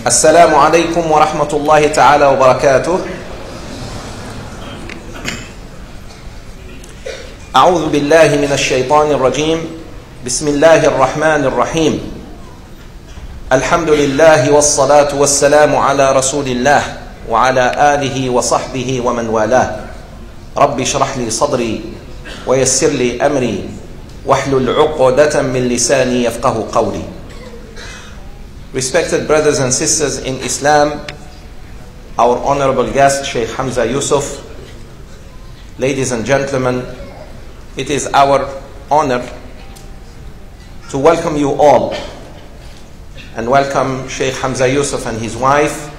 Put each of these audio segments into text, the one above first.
السلام عليكم ورحمة الله تعالى وبركاته. أعوذ بالله من الشيطان الرجيم. بسم الله الرحمن الرحيم. الحمد لله والصلاة والسلام على رسول الله وعلى آله وصحبه ومن والاه. رب اشرح لي صدري ويسر لي أمري واحلل عقدة من لساني يفقه قولي. Respected brothers and sisters in Islam, our honorable guest Shaykh Hamza Yusuf, ladies and gentlemen, it is our honor to welcome you all and welcome Shaykh Hamza Yusuf and his wife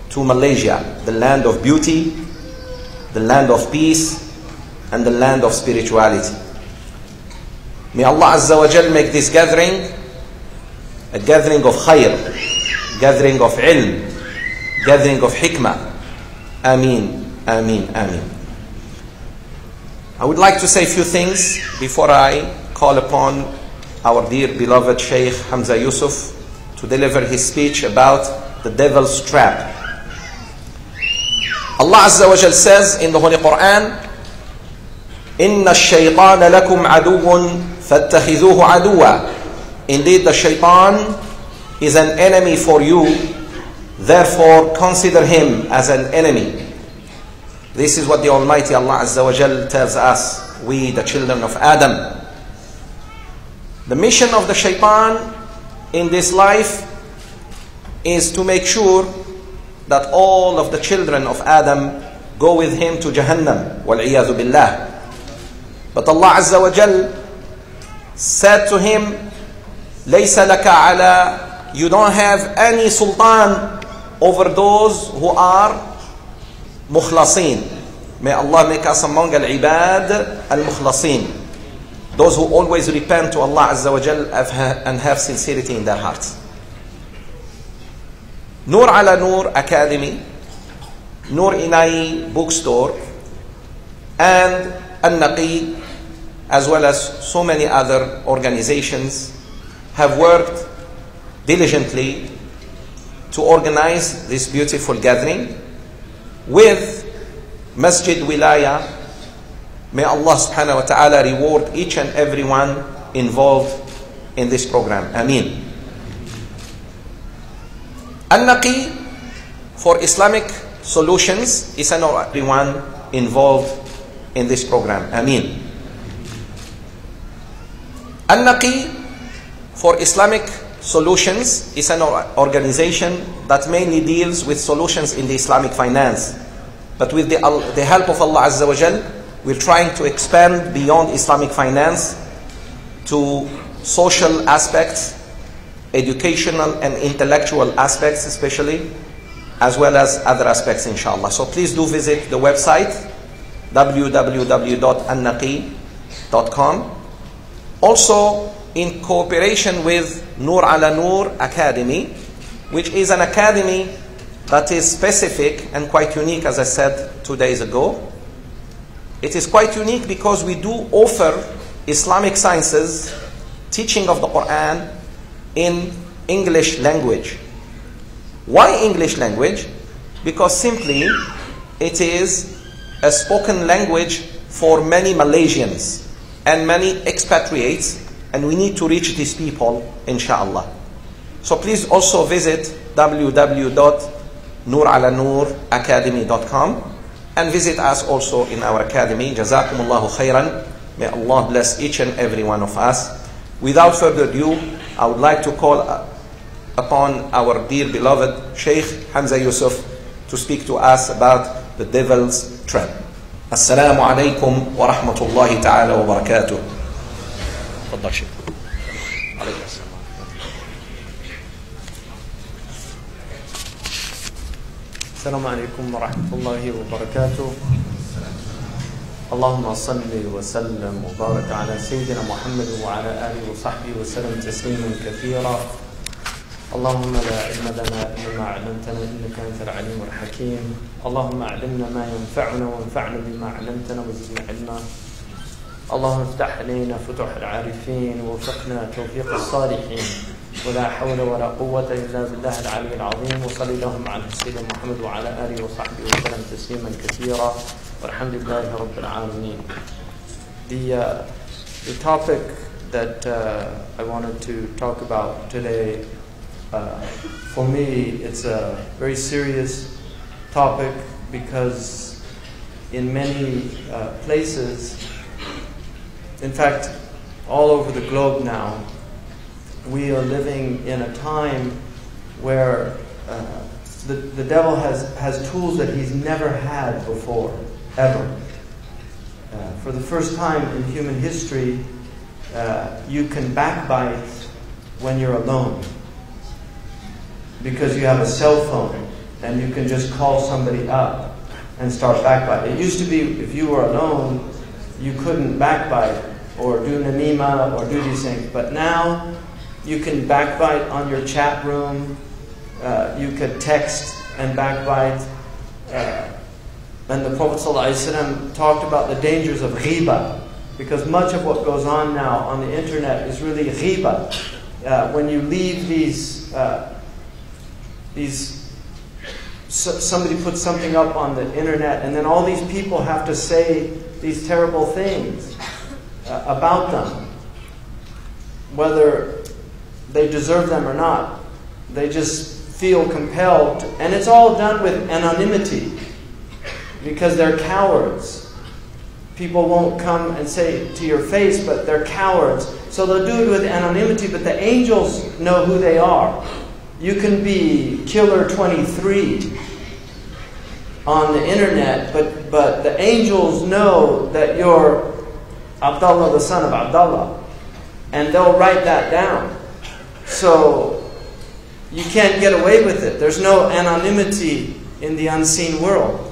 to Malaysia, the land of beauty, the land of peace, and the land of spirituality. May Allah Azza wa Jal make this gathering a gathering of khayr, gathering of ilm, gathering of hikmah. Ameen, ameen, ameen. I would like to say a few things before I call upon our dear beloved Shaykh Hamza Yusuf to deliver his speech about the devil's trap. Allah Azza wa Jal says in the Holy Quran, إِنَّ الشَّيْطَانَ لَكُمْ عَدُوٌ فَاتَّخِذُوهُ عَدُوًا. Indeed, the shaitan is an enemy for you, therefore consider him as an enemy. This is what the Almighty Allah Azza wa Jal tells us, we the children of Adam. The mission of the shaitan in this life is to make sure that all of the children of Adam go with him to Jahannam, wal-iyadhu billah. But Allah Azza wa Jal said to him, لَيْسَ لَكَ عَلَى, you don't have any sultan over those who are mukhlasin. May Allah make us among al-ibad al-mukhlasin, those who always repent to Allah Azza wa Jal and have sincerity in their hearts. Nur ala Nur Academy, Nur Inai Bookstore, and An-Naqi, as well as so many other organizations, have worked diligently to organize this beautiful gathering with Masjid Wilaya. May Allah subhanahu wa ta'ala reward each and everyone involved in this program. Ameen. An-Naqi for Islamic Solutions is everyone involved in this program. Ameen. An-Naqi for Islamic Solutions is an organization that mainly deals with solutions in the Islamic finance. But with the help of Allah Azza wa Jal, we're trying to expand beyond Islamic finance to social aspects, educational and intellectual aspects especially, as well as other aspects inshallah. So please do visit the website www.annaqi.com. Also, in cooperation with Nur ala Nur Academy, which is an academy that is specific and quite unique, as I said 2 days ago. It is quite unique because we do offer Islamic sciences, teaching of the Quran in English language. Why English language? Because simply it is a spoken language for many Malaysians and many expatriates, and we need to reach these people, inshallah. So please also visit www.nuralanuracademy.com and visit us also in our academy. Jazakumullahu khairan. May Allah bless each and every one of us. Without further ado, I would like to call upon our dear beloved Shaykh Hamza Yusuf to speak to us about the devil's trap. Assalamu alaikum wa rahmatullahi ta'ala wa barakatuh. تفضل شيخ. عليكم السلام. السلام عليكم ورحمة الله وبركاته. اللهم صل وسلم وبارك على سيدنا محمد وعلى آله وصحبه وسلم تسليما كثيرا. اللهم لا علم لنا إلا ما علمتنا إنك أنت العليم الحكيم. اللهم علمنا ما ينفعنا وانفعنا بما علمتنا وزدنا علما. اللهم افتح علينا فتوح العارفين ووفقنا توفيق الصالحين. ولا حول ولا قوة إلا بالله العلي العظيم وصلى اللهم على سيدنا محمد وعلى آله وصحبه وسلم تسليما كثيرا والحمد لله رب العالمين. The topic that I wanted to talk about today, for me, it's a very serious topic because in many places, in fact, all over the globe now, we are living in a time where the devil has tools that he's never had before, ever. For the first time in human history, you can backbite when you're alone because you have a cell phone and you can just call somebody up and start backbiting. It used to be if you were alone, you couldn't backbite or do namima or do these things. But now you can backbite on your chat room. You could text and backbite. And the Prophet ﷺ talked about the dangers of ghiba, because much of what goes on now on the internet is really ghiba. When you leave somebody puts something up on the internet, and then all these people have to say these terrible things about them, whether they deserve them or not. They just feel compelled to, and it's all done with anonymity because they're cowards. People won't come and say to your face, but they're cowards. So they'll do it with anonymity, but the angels know who they are. You can be Killer 23 on the internet, but the angels know that you're Abdullah, the son of Abdullah, and they'll write that down. So you can't get away with it. There's no anonymity in the unseen world.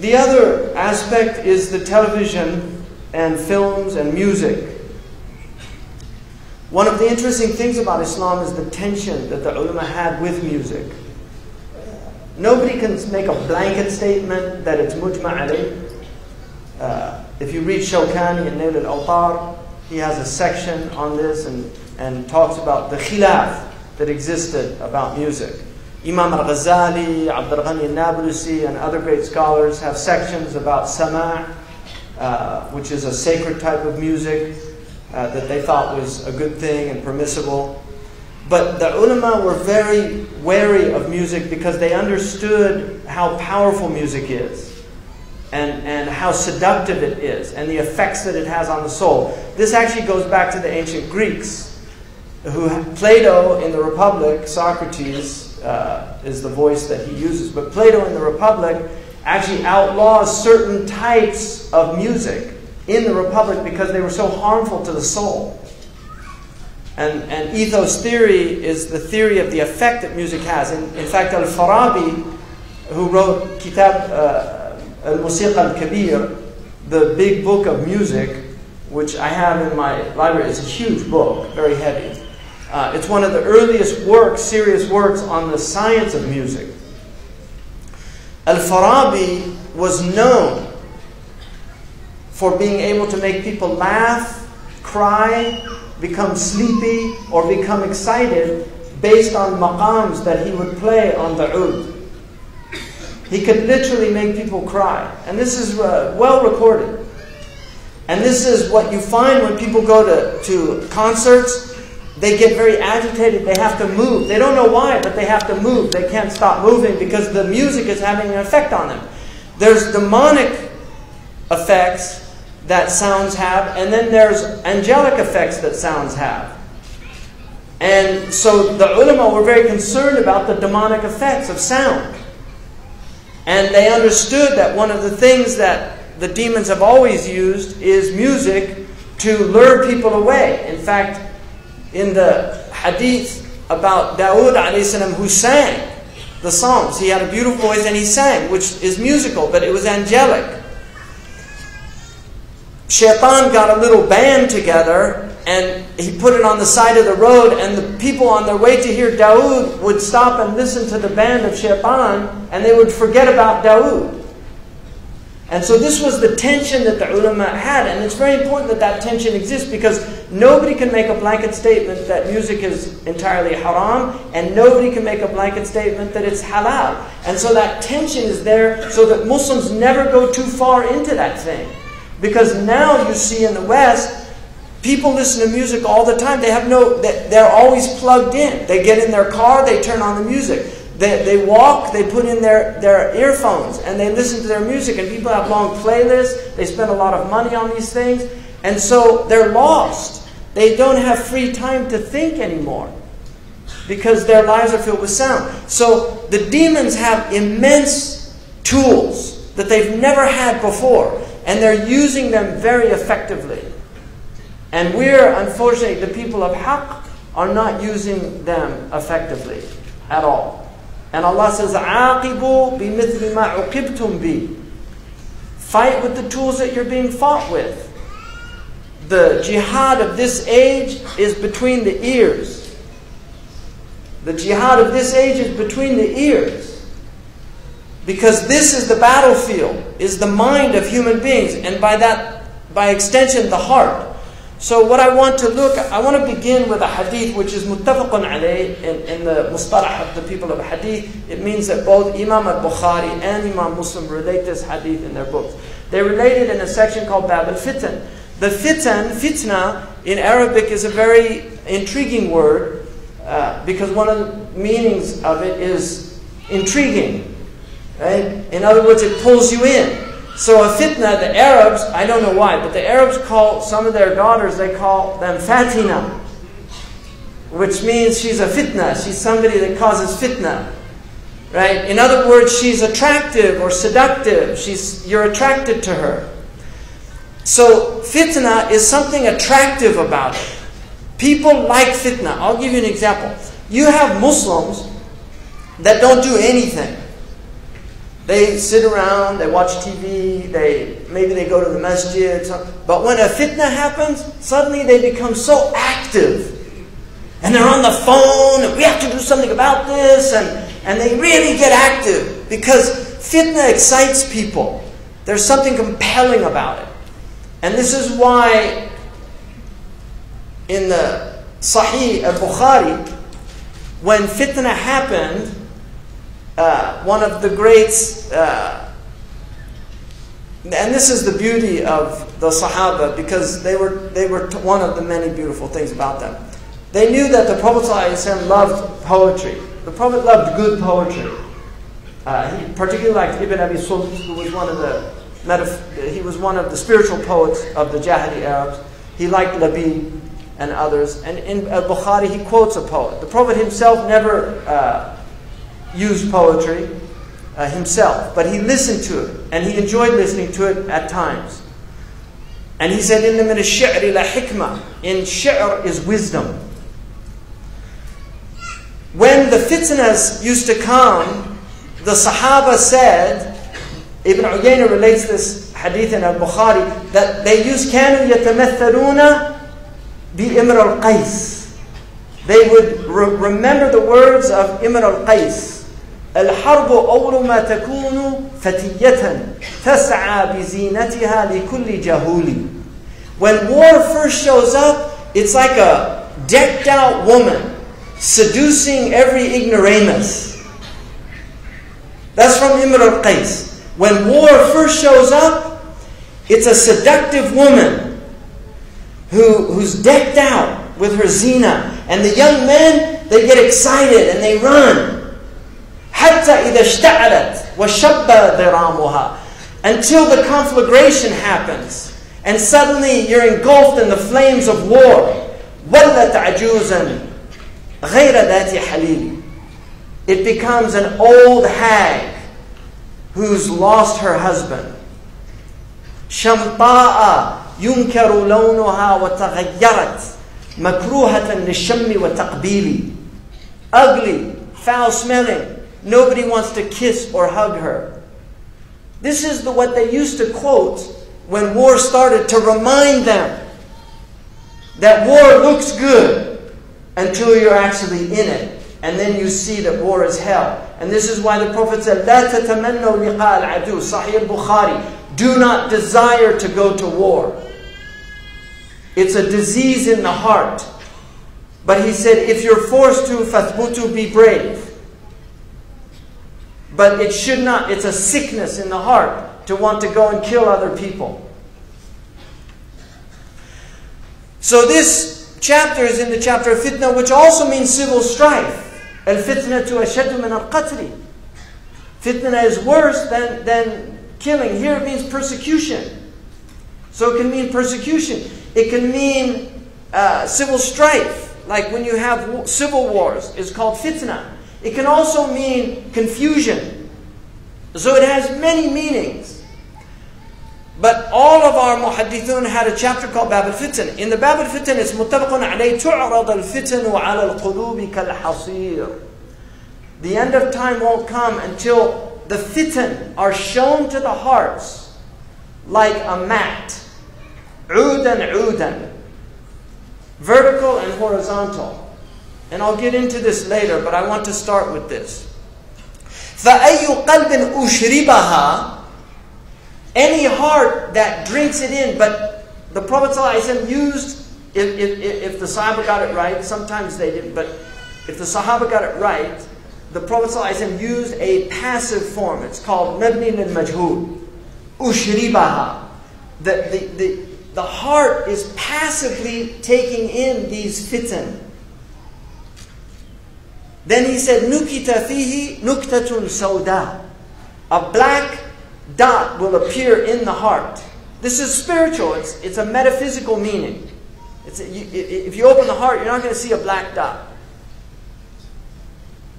The other aspect is the television and films and music. One of the interesting things about Islam is the tension that the ulama had with music. Nobody can make a blanket statement that it's mujma' alayh. If you read Shawkani in Nail al-Awtar, he has a section on this and talks about the khilaf that existed about music. Imam al-Ghazali, Abdul Ghani al-Nablusi, and other great scholars have sections about sama', which is a sacred type of music that they thought was a good thing and permissible. But the ulama were very wary of music because they understood how powerful music is and how seductive it is and the effects that it has on the soul. This actually goes back to the ancient Greeks, who Plato in the Republic, Socrates is the voice that he uses, but Plato in the Republic actually outlaws certain types of music in the Republic because they were so harmful to the soul. And ethos theory is the theory of the effect that music has. In fact, Al-Farabi, who wrote Kitab Al-Musiqa Al-Kabir, the big book of music, which I have in my library, is a huge book, very heavy. It's one of the earliest works, serious works on the science of music. Al-Farabi was known for being able to make people laugh, cry, become sleepy, or become excited based on maqams that he would play on the oud. He could literally make people cry. And this is well recorded. And this is what you find when people go to concerts. They get very agitated. They have to move. They don't know why, but they have to move. They can't stop moving because the music is having an effect on them. There's demonic effects that sounds have, and then there's angelic effects that sounds have. And so the ulama were very concerned about the demonic effects of sound. And they understood that one of the things that the demons have always used is music to lure people away. In fact, in the hadith about Dawood a.s. who sang the Psalms, he had a beautiful voice and he sang, which is musical, but it was angelic. Shaitan got a little band together and he put it on the side of the road, and the people on their way to hear Dawood would stop and listen to the band of Shaitan, and they would forget about Dawood. And so this was the tension that the ulama had. And it's very important that that tension exists, because nobody can make a blanket statement that music is entirely haram, and nobody can make a blanket statement that it's halal. And so that tension is there so that Muslims never go too far into that thing. Because now you see in the West, people listen to music all the time. They're always plugged in. They get in their car, they turn on the music. They walk, they put in their earphones, and they listen to their music. And people have long playlists. They spend a lot of money on these things. And so they're lost. They don't have free time to think anymore, because their lives are filled with sound. So the demons have immense tools that they've never had before. And they're using them very effectively. And we're, unfortunately, the people of Haqq, are not using them effectively at all. And Allah says, عَاقِبُوا بِمِثْلِ مَا عُقِبْتُمْ بِهِ. Fight with the tools that you're being fought with. The jihad of this age is between the ears. The jihad of this age is between the ears. Because this is the battlefield, is the mind of human beings. And by extension, the heart. So what I want to begin with a hadith which is muttafaqun alayh in the mustalah of the people of hadith. It means that both Imam al-Bukhari and Imam Muslim relate this hadith in their books. They relate it in a section called Bab al-Fitan. The fitna in Arabic is a very intriguing word, because one of the meanings of it is intriguing. Right? In other words, it pulls you in. So a fitna, the Arabs, I don't know why, but the Arabs call some of their daughters, they call them fatina, which means she's a fitna. She's somebody that causes fitna. Right? In other words, she's attractive or seductive. You're attracted to her. So fitna is something attractive about it. People like fitna. I'll give you an example. You have Muslims that don't do anything. They sit around, they watch TV, maybe they go to the masjid. But when a fitna happens, suddenly they become so active. And they're on the phone, and we have to do something about this. And they really get active. Because fitna excites people. There's something compelling about it. And this is why in the Sahih al-Bukhari, when fitna happened, one of the greats, and this is the beauty of the Sahaba, because they were one of the many beautiful things about them. They knew that the Prophet ﷺ loved poetry. The Prophet loved good poetry. He particularly liked Ibn Abi Sulh, who was one of the spiritual poets of the Jahili Arabs. He liked Labib and others. And in Al-Bukhari, he quotes a poet. The Prophet himself never used poetry himself, but he listened to it, and he enjoyed listening to it at times. And he said, "Inna min ash-shi'ri la hikmah." In shi'r is wisdom. When the fitnas used to come, the Sahaba said, Ibn Uyayna relates this hadith in Al-Bukhari, that they used كانوا يتمثلون بإمر القيس. They would remember the words of Imr al-Qais. الحرب أول ما تكون فتية تسعى بزينتها لكل جهول. When war first shows up, it's like a decked out woman seducing every ignoramus. That's from Imr al-Qais. When war first shows up, it's a seductive woman who's decked out with her zina. And the young men, they get excited and they run. حَتَّى إِذَا اشْتَعَلَتْ وَشَبَّ ذِرَامُهَا. Until the conflagration happens. And suddenly you're engulfed in the flames of war. وَلَّتْ عَجُوزًا غَيْرَ ذَاتِ حَلِيلٍ. It becomes an old hag who's lost her husband. شَمْطَاءَ يُنْكَرُ لَوْنُهَا وَتَغَيَّرَتْ مَكْرُوهَةً لِلشَّمِّ وَتَقْبِيلِ. Ugly, foul-smelling. Nobody wants to kiss or hug her. This is what they used to quote when war started, to remind them that war looks good until you're actually in it. And then you see that war is hell. And this is why the Prophet said, لا تتمنوا لقاء العدو, Sahih al-Bukhari. Do not desire to go to war. It's a disease in the heart. But he said, if you're forced to, فَثْبُتُوا, be brave. But it should not, it's a sickness in the heart to want to go and kill other people. So this chapter is in the chapter of fitna, which also means civil strife. Al-fitnatu ashaddu min al-qatli. Fitna is worse than killing. Here it means persecution. So it can mean persecution. It can mean civil strife. Like when you have civil wars, it's called fitna. It can also mean confusion. So it has many meanings. But all of our muhaddithun had a chapter called Bab al-Fitan. In the Bab al-Fitan, it's mutabaqun alayh tu'rad al-fitanu ala al-qulubi kal-hasir. The end of time won't come until the fitan are shown to the hearts like a mat. Udan, udan. Vertical and horizontal. And I'll get into this later, but I want to start with this. فَأَيُّ قَلْبٍ أُشْرِبَهَا, any heart that drinks it in. But the Prophet ﷺ used, if the Sahaba got it right, sometimes they didn't, but if the Sahaba got it right, the Prophet ﷺ used a passive form. It's called مبني للمجهول. أُشْرِبَهَا. The heart is passively taking in these fitan. Then he said, نُكِتَ فِيهِ نُكْتَةٌ سَوْدَى. A black dot will appear in the heart. This is spiritual. It's a metaphysical meaning. If you open the heart, you're not going to see a black dot.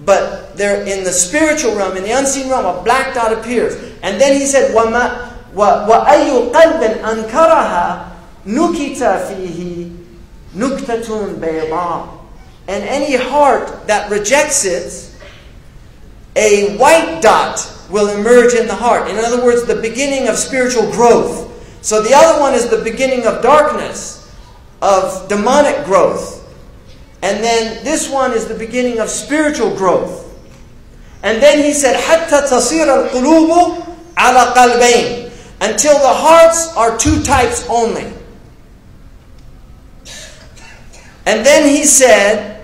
But there, in the spiritual realm, in the unseen realm, a black dot appears. And then he said, وَأَيُّ قَلْبٍ أَنْكَرَهَا نُكِتَ فِيهِ نُكْتَةٌ بَيْضَاءٌ. And any heart that rejects it, a white dot will emerge in the heart. In other words, the beginning of spiritual growth. So the other one is the beginning of darkness, of demonic growth. And then this one is the beginning of spiritual growth. And then he said, حَتَّى تَصِيرَ الْقُلُوبُ عَلَى قَلْبَيْنِ. Until the hearts are two types only. And then he said,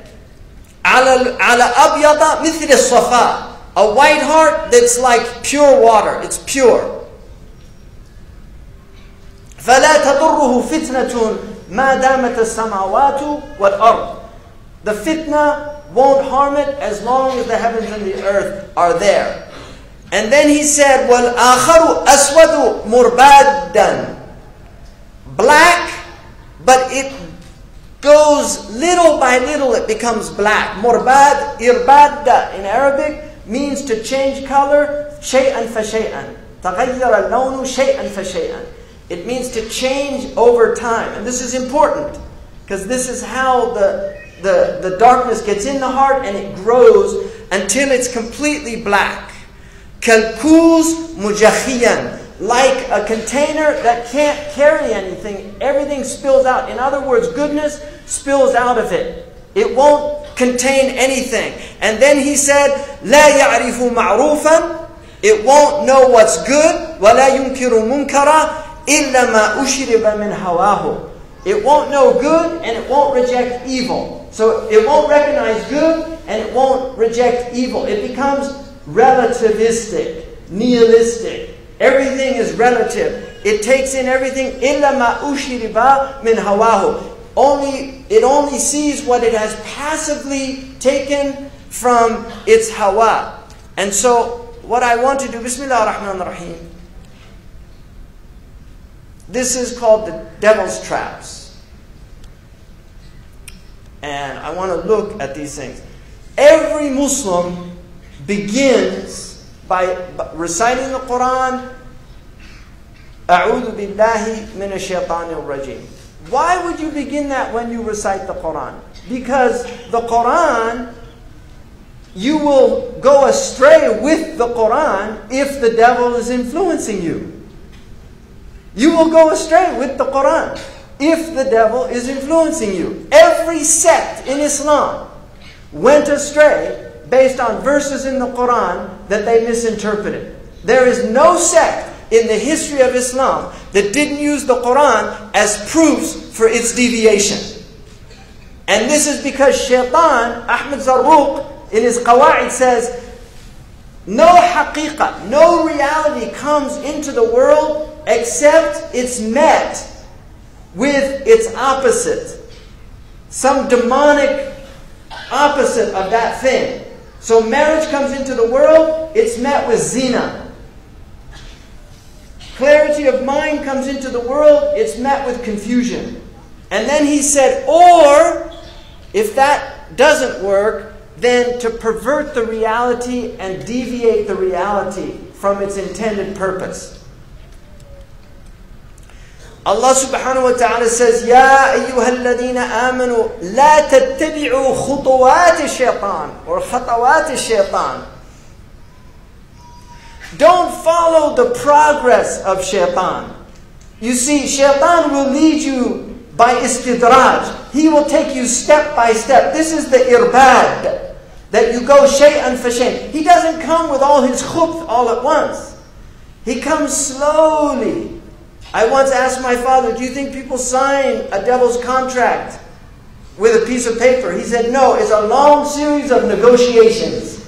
على أبيض مثل الصفاء. A white heart that's like pure water. It's pure. فلا تضره فتنة ما دامت السماوات والأرض. The fitna won't harm it as long as the heavens and the earth are there. And then he said, وَالْآخَرُ أَسْوَدُ مُرْبَادًا. Black, but it goes little by little, it becomes black. Murbad, irbadda in Arabic means to change color, شيئا فشيئا. تغير اللون شيئا فشيئا. It means to change over time. And this is important, because this is how the darkness gets in the heart and it grows until it's completely black. كالكوز مجخيا. Like a container that can't carry anything, everything spills out. In other words, goodness spills out of it. It won't contain anything. And then he said, لا يعرف معروفا. It won't know what's good. ولا ينكر منكرا إلا ما أشرب من هواه. It won't know good and it won't reject evil. So it won't recognize good and it won't reject evil. It becomes relativistic, nihilistic. Everything is relative. It takes in everything. إِلَّا مَا أُشْرِبَ مِنْ هَوَاهُ. It only sees what it has passively taken from its hawa. And so, what I want to do, Bismillah ar-Rahman ar-Rahim. This is called the devil's traps. And I want to look at these things. Every Muslim begins by reciting the Quran, أعوذ بالله من الشيطان الرجيم. Why would you begin that when you recite the Quran? Because the Quran, you will go astray with the Quran if the devil is influencing you. You will go astray with the Quran if the devil is influencing you. Every sect in Islam went astray based on verses in the Quran that they misinterpreted. There is no sect in the history of Islam that didn't use the Quran as proofs for its deviation. And this is because Shaitan, Ahmed Zarruq, in his Qawa'id says, no haqiqah, no reality comes into the world except it's met with its opposite. Some demonic opposite of that thing. So marriage comes into the world, it's met with zina. Clarity of mind comes into the world, it's met with confusion. And then he said, or if that doesn't work, then to pervert the reality and deviate the reality from its intended purpose. Allah subhanahu wa ta'ala says, Ya ayyuha alladhina amanu, la tattabi'u khutuwat shaitan, or khatawat shaitan. Don't follow the progress of shaitan. You see, shaitan will lead you by istidraj. He will take you step by step. This is the irbad, that you go shay'an fa shay'. He doesn't come with all his khubth all at once. He comes slowly. I once asked my father, do you think people sign a devil's contract with a piece of paper? He said, no, it's a long series of negotiations.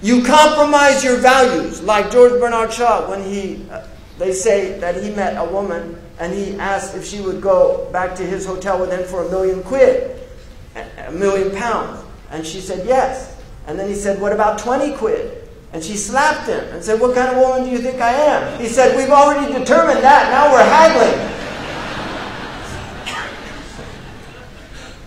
You compromise your values, like George Bernard Shaw, when they say that he met a woman and he asked if she would go back to his hotel with him for £1 million, £1 million. And she said yes. And then he said, what about 20 quid? And she slapped him and said, what kind of woman do you think I am? He said, we've already determined that, now we're haggling.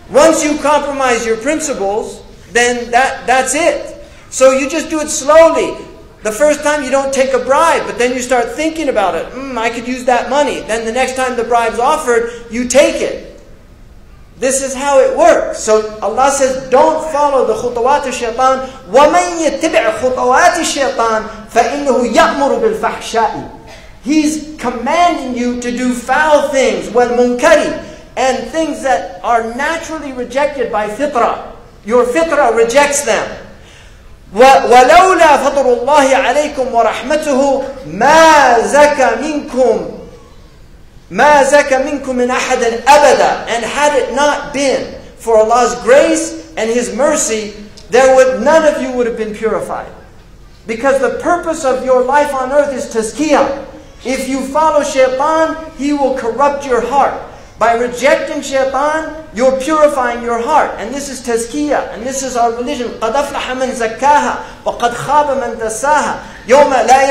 Once you compromise your principles, then that's it. So you just do it slowly. The first time you don't take a bribe, but then you start thinking about it. I could use that money. Then the next time the bribe's offered, you take it. This is how it works. So Allah says, don't follow the khutawat al-shaytan. وَمَنْ يَتِّبِعْ خُطَوَاتِ الشَّيْطَانِ فَإِنَّهُ يَأْمُرُ بِالْفَحْشَاءِ. He's commanding you to do foul things, وَالْمُنْكَرِ, and things that are naturally rejected by fitrah. Your fitrah rejects them. وَلَوْلَا فَضْلُ اللَّهِ عَلَيْكُمْ وَرَحْمَتُهُ مَا زَكَى مِنْكُمْ مِنْ أَحَدٍ أَبَدًا. And had it not been for Allah's grace and His mercy, none of you would have been purified. Because the purpose of your life on earth is tazkiyah. If you follow shaitan, he will corrupt your heart. By rejecting shaitan, you're purifying your heart. And this is tazkiyah. And this is our religion. قَدْ أَفْلَحَ مَنْ زَكَّاهَا وَقَدْ خَابَ مَنْ دَسَّاهَا يَوْمَ لَا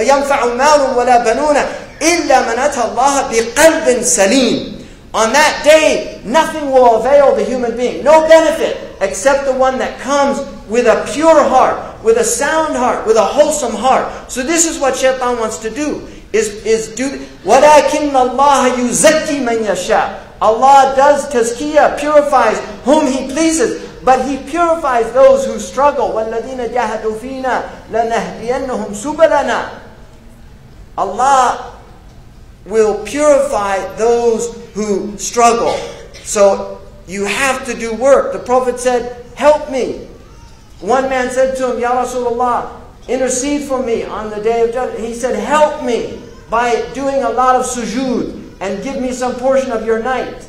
يَنْفَعُ مَالٌ وَلَا بَنُونَ إِلَّا مَنْ أَتَى اللَّهَ بِقَلْبٍ سَلِيمٍ. On that day, nothing will avail the human being. No benefit except the one that comes with a pure heart, with a sound heart, with a wholesome heart. So this is what shaitan wants to do. وَلَكِنَّ اللَّهَ يُزَكِّي مَنْ يَشَاءُ. Allah does tazkiyah, purifies whom He pleases, but He purifies those who struggle. وَالَّذِينَ جَاهَدُوا فِينَا لَنَهْدِيَنَّهُمْ سُبُلَنَا. Allah will purify those who struggle. So you have to do work. The Prophet said, help me. One man said to him, Ya Rasulullah, intercede for me on the day of judgment. He said, help me by doing a lot of sujood and give me some portion of your night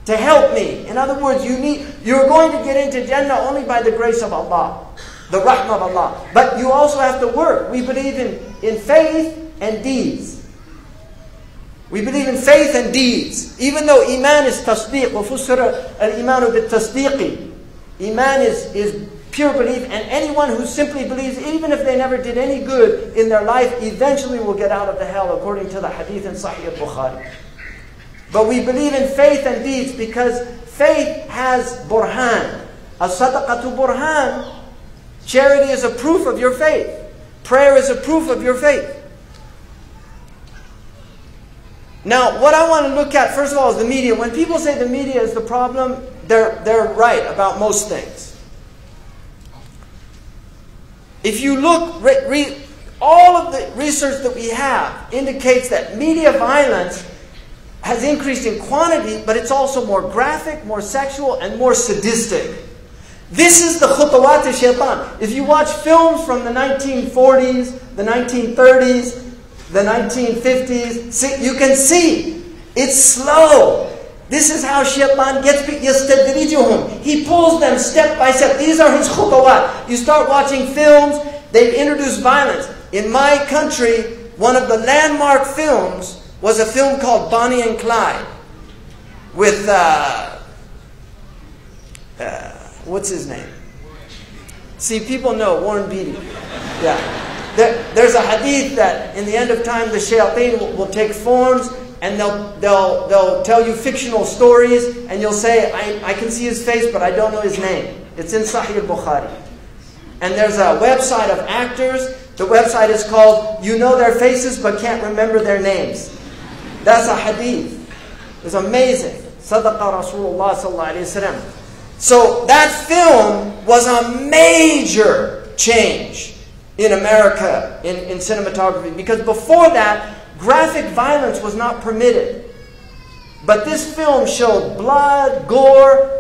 to help me. In other words, you're going to get into Jannah only by the grace of Allah, the rahmah of Allah. But you also have to work. We believe in faith and deeds. We believe in faith and deeds. Even though iman is tasdeeq, وَفُسِّرَ الْإِيمَانُ بِالتَّصْدِيقِ. Iman is pure belief, and anyone who simply believes, even if they never did any good in their life, eventually will get out of the hell, according to the hadith in Sahih al-Bukhari. But we believe in faith and deeds because faith has burhan. As-sadaqatu burhan. Charity is a proof of your faith. Prayer is a proof of your faith. Now, what I want to look at, first of all, is the media. When people say the media is the problem, they're right about most things. If you look, all of the research that we have indicates that media violence has increased in quantity, but it's also more graphic, more sexual, and more sadistic. This is the khutawat of shaitan. If you watch films from the 1940s, the 1930s, the 1950s, you can see it's slow. This is how shaitan gets people. يَسْتَدْرِجُهُمْ. He pulls them step by step. These are his khutawat. You start watching films, they introduce violence. In my country, one of the landmark films was a film called Bonnie and Clyde with, what's his name? See, people know, Warren Beatty. Yeah. There's a hadith that in the end of time the shayateen will take forms and they'll tell you fictional stories and you'll say, I can see his face but I don't know his name. It's in Sahih al-Bukhari. And there's a website of actors. The website is called You Know Their Faces But Can't Remember Their Names. That's a hadith. It's amazing. Sadaqa Rasulullah sallallahu alayhi wa sallam. So that film was a major change in America in cinematography. Because before that, graphic violence was not permitted. But this film showed blood, gore.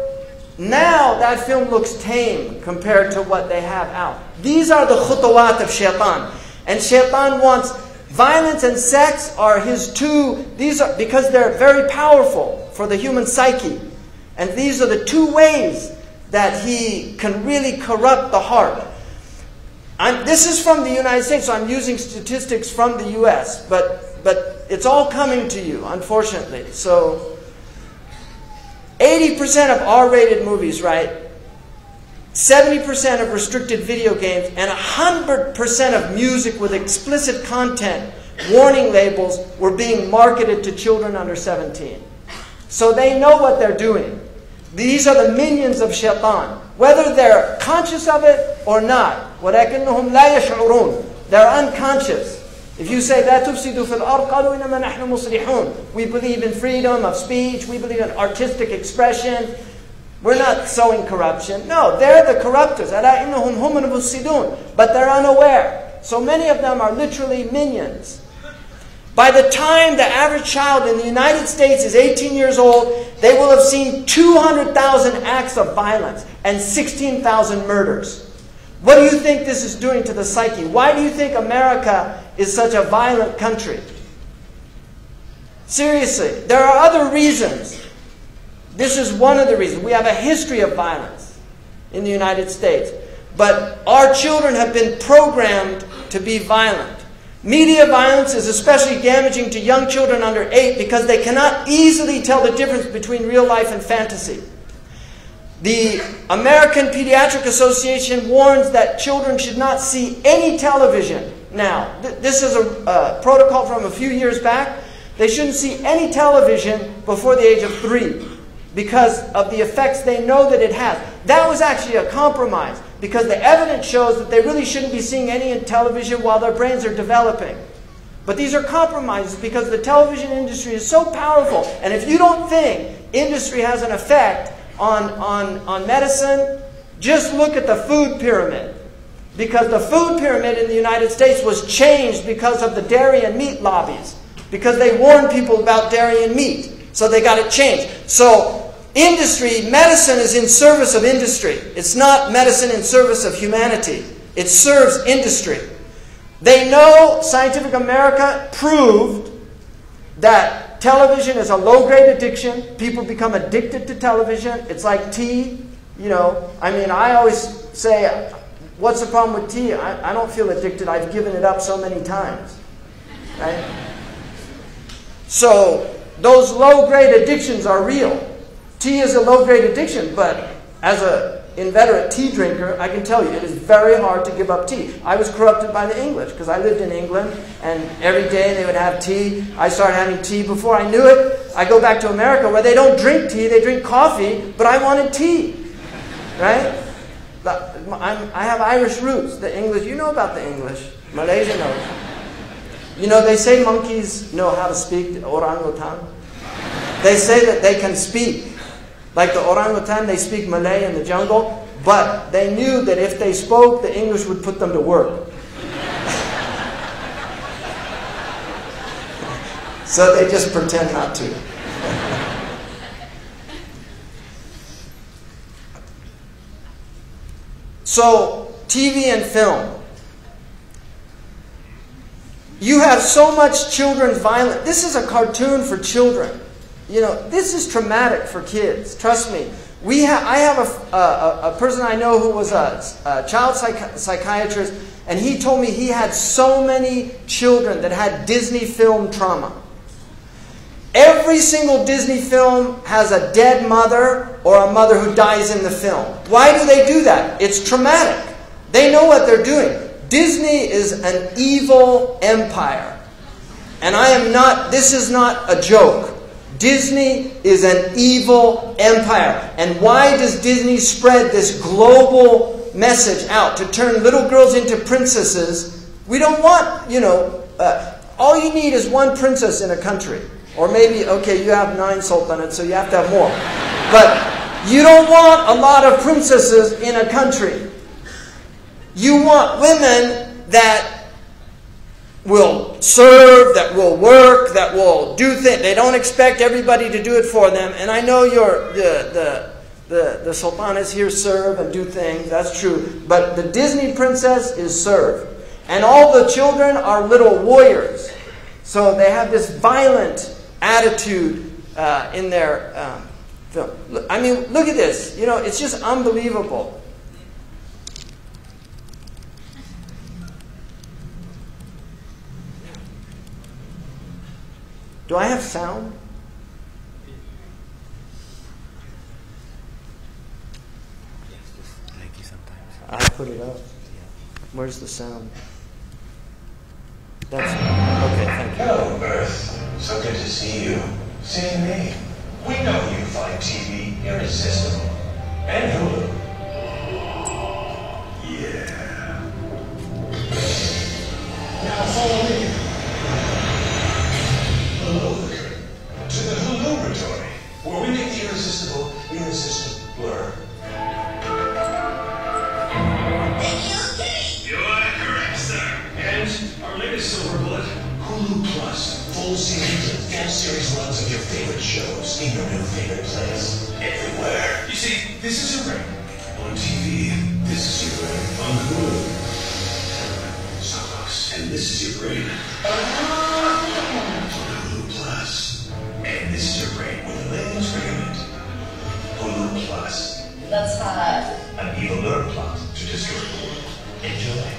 Now that film looks tame compared to what they have out. These are the khutawat of shaitan. And shaitan wants violence and sex are his two, because they're very powerful for the human psyche. And these are the two ways that he can really corrupt the heart. This is from the United States, so I'm using statistics from the US, but it's all coming to you, unfortunately. So 80% of R-rated movies, right? 70% of restricted video games, and 100% of music with explicit content, warning labels, were being marketed to children under 17. So they know what they're doing. These are the minions of shaitan. Whether they're conscious of it or not. وَلَكِنَّهُمْ لَا يَشْعُرُونَ. They're unconscious. If you say, لَا تُفْسِدُوا فِي الْأَرْضِ قَالُوا إِنَّمَا نَحْنُ مُصْلِحُونَ. We believe in freedom of speech. We believe in artistic expression. We're not sowing corruption. No, they're the corruptors. أَلَا إِنَّهُمْ هُمُ الْمُفْسِدُونَ. But they're unaware. So many of them are literally minions. By the time the average child in the United States is 18 years old, they will have seen 200,000 acts of violence and 16,000 murders. What do you think this is doing to the psyche? Why do you think America is such a violent country? Seriously, there are other reasons. This is one of the reasons. We have a history of violence in the United States. But our children have been programmed to be violent. Media violence is especially damaging to young children under 8 because they cannot easily tell the difference between real life and fantasy. The American Pediatric Association warns that children should not see any television now. This is a protocol from a few years back. They shouldn't see any television before the age of 3 because of the effects they know that it has. That was actually a compromise because the evidence shows that they really shouldn't be seeing any television while their brains are developing. But these are compromises because the television industry is so powerful. And if you don't think industry has an effect on medicine, just look at the food pyramid. Because the food pyramid in the United States was changed because of the dairy and meat lobbies. Because they warned people about dairy and meat. So they got it changed. So industry, medicine is in service of industry. It's not medicine in service of humanity. It serves industry. They know Scientific America proved that television is a low-grade addiction. People become addicted to television. It's like tea. You know, I mean, I always say, what's the problem with tea? I don't feel addicted. I've given it up so many times. Right? So those low-grade addictions are real. Tea is a low-grade addiction, but as an inveterate tea drinker, I can tell you it is very hard to give up tea. I was corrupted by the English because I lived in England and every day they would have tea. I started having tea before I knew it. I go back to America where they don't drink tea, they drink coffee, but I wanted tea. Right? I have Irish roots. The English, you know about the English. Malaysia knows. You know, they say monkeys know how to speak, the orangutan. They say that they can speak. Like the orangutan, they speak Malay in the jungle, but they knew that if they spoke, the English would put them to work. So they just pretend not to. So, TV and film. You have so much children's violence. This is a cartoon for children. You know, this is traumatic for kids. Trust me. I have a person I know who was a child psychiatrist, and he told me he had so many children that had Disney film trauma. Every single Disney film has a dead mother or a mother who dies in the film. Why do they do that? It's traumatic. They know what they're doing. Disney is an evil empire. And this is not a joke. Disney is an evil empire. And why does Disney spread this global message out to turn little girls into princesses? We don't want, all you need is one princess in a country. Or maybe, okay, you have 9 sultanates, so you have to have more. But you don't want a lot of princesses in a country. You want women that will serve, that will work, that will do things. They don't expect everybody to do it for them. And I know the sultanas here serve and do things. That's true. But the Disney princess is serve. And all the children are little warriors. So they have this violent attitude in their film. I mean, look at this. You know, it's just unbelievable. Do I have sound? Yes, just like you sometimes. I put it up. Where's the sound? That's okay. Thank you. Hello, Earth. So good to see you. Same name. We know you find TV irresistible. And Hulu. Yeah. Now follow me. Below the curtain. To the Hulubratory, where we make the irresistible irresistent blur. You are correct, sir. And our latest silver bullet, Hulu Plus. Full seasons and full series runs of your favorite shows in your new favorite place. Everywhere. You see, this is your ring. On TV, this is your ring. On Hulu. So close. And this is your brain. On Hulu Plus. And this is your brain with the latest regiment. Hulu Plus. That's hot. An evil nerve plot to destroy the world. Enjoy.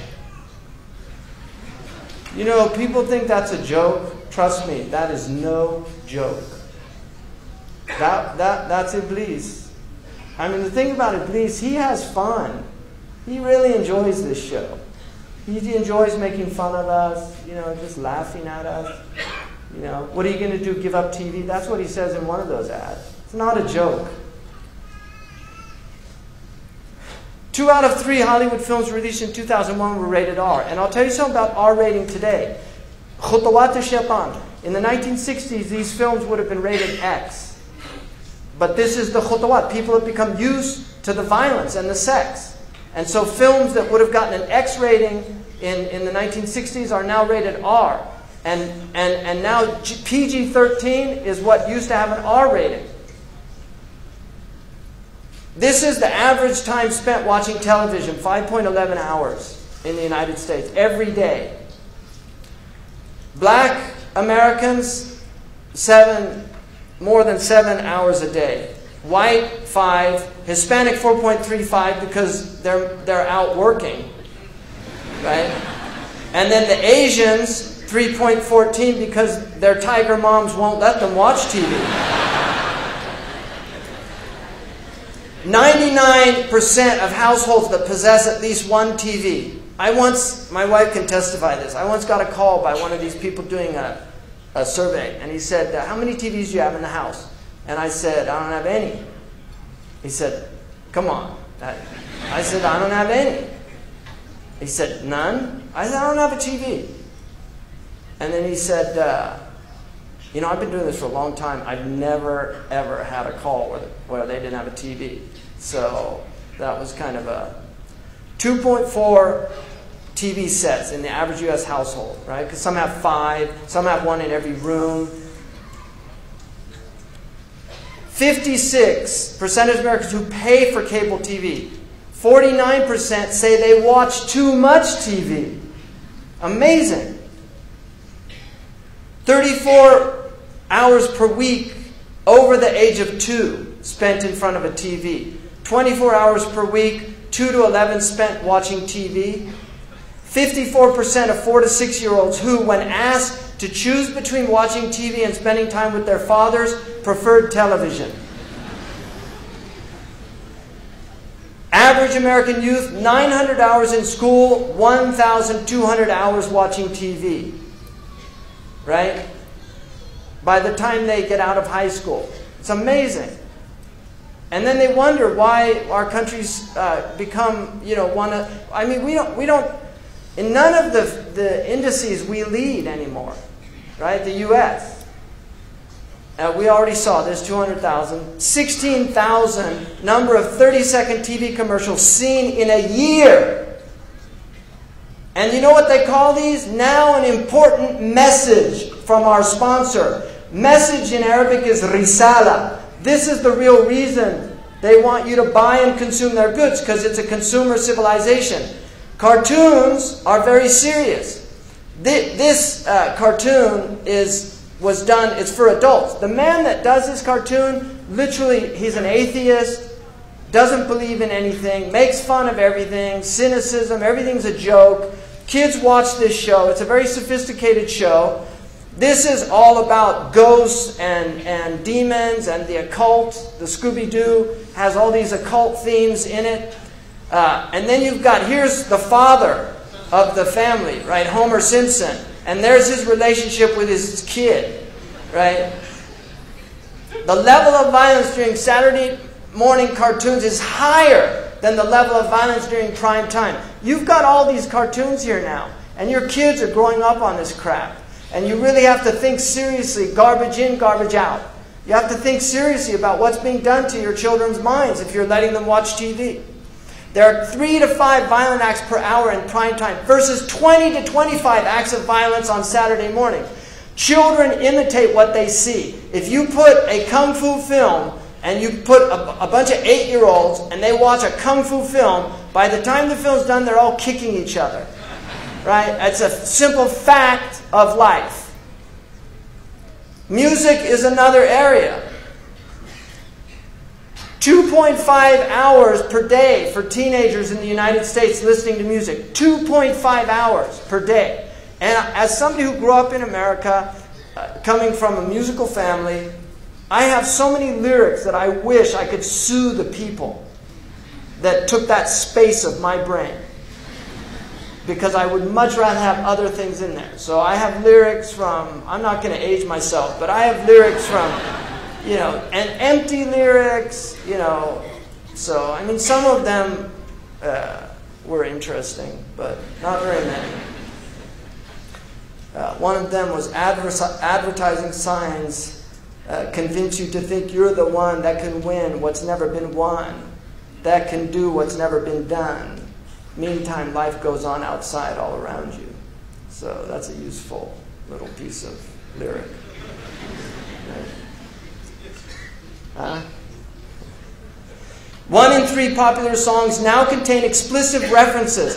You know, people think that's a joke. Trust me, that is no joke. That's Iblis. I mean, the thing about Iblis, he has fun. He really enjoys this show. He enjoys making fun of us, just laughing at us. What are you going to do, give up TV? That's what he says in one of those ads. It's not a joke. 2 out of 3 Hollywood films released in 2001 were rated R. And I'll tell you something about R rating today. Khutawat al-Shaitan. In the 1960s, these films would have been rated X. But this is the khutawat. People have become used to the violence and the sex. And so films that would have gotten an X rating in the 1960s are now rated R. And now PG-13 is what used to have an R rating. This is the average time spent watching television, 5.11 hours in the United States, every day. Black Americans, more than 7 hours a day. White, 5. Hispanic, 4.35 because they're out working. Right? And then the Asians, 3.14 because their tiger moms won't let them watch TV. 99% of households that possess at least one TV. My wife can testify this. I once got a call by one of these people doing a survey. And he said, how many TVs do you have in the house? And I said, I don't have any. He said, come on. I said, I don't have any. He said, none? I said, I don't have a TV. And then he said, I've been doing this for a long time. I've never, ever had a call where they didn't have a TV. So that was kind of a 2.4 TV sets in the average U.S. household, right? Because some have 5, some have 1 in every room. 56% of Americans who pay for cable TV, 49% say they watch too much TV. Amazing. 34 hours per week over the age of 2 spent in front of a TV. 24 hours per week, 2 to 11 spent watching TV. 54% of 4 to 6-year-olds who, when asked to choose between watching TV and spending time with their fathers, preferred television. Average American youth, 900 hours in school, 1,200 hours watching TV. Right? By the time they get out of high school. It's amazing. And then they wonder why our countries become, we don't, in none of the indices we lead anymore. Right? The U.S. We already saw this, 200,000. 16,000 number of 30-second TV commercials seen in a year. And you know what they call these? Now an important message from our sponsor. Message in Arabic is risala. This is the real reason they want you to buy and consume their goods, because it's a consumer civilization. Cartoons are very serious. This cartoon was done, it's for adults. The man that does this cartoon, literally, he's an atheist, doesn't believe in anything, makes fun of everything, cynicism, everything's a joke. Kids watch this show. It's a very sophisticated show. This is all about ghosts and demons and the occult. The Scooby-Doo has all these occult themes in it. And then you've got, here's the father of the family, right? Homer Simpson. And there's his relationship with his kid, right? The level of violence during Saturday morning cartoons is higher than the level of violence during prime time. You've got all these cartoons here now, and your kids are growing up on this crap. And you really have to think seriously, garbage in, garbage out. You have to think seriously about what's being done to your children's minds if you're letting them watch TV. There are 3 to 5 violent acts per hour in prime time versus 20 to 25 acts of violence on Saturday morning. Children imitate what they see. If you put a kung fu film and you put a bunch of 8-year-olds and they watch a kung fu film, by the time the film's done, they're all kicking each other. Right? It's a simple fact of life. Music is another area. 2.5 hours per day for teenagers in the United States listening to music. 2.5 hours per day. And as somebody who grew up in America, coming from a musical family, I have so many lyrics that I wish I could sue the people that took that space of my brain. Because I would much rather have other things in there. So I have lyrics from, I'm not going to age myself, but I have lyrics from, and empty lyrics, So, I mean, some of them were interesting, but not very many. One of them was advertising signs convince you to think you're the one that can win what's never been won, that can do what's never been done. Meantime, life goes on outside all around you. So that's a useful little piece of lyric. Right. 1 in 3 popular songs now contain explicit references.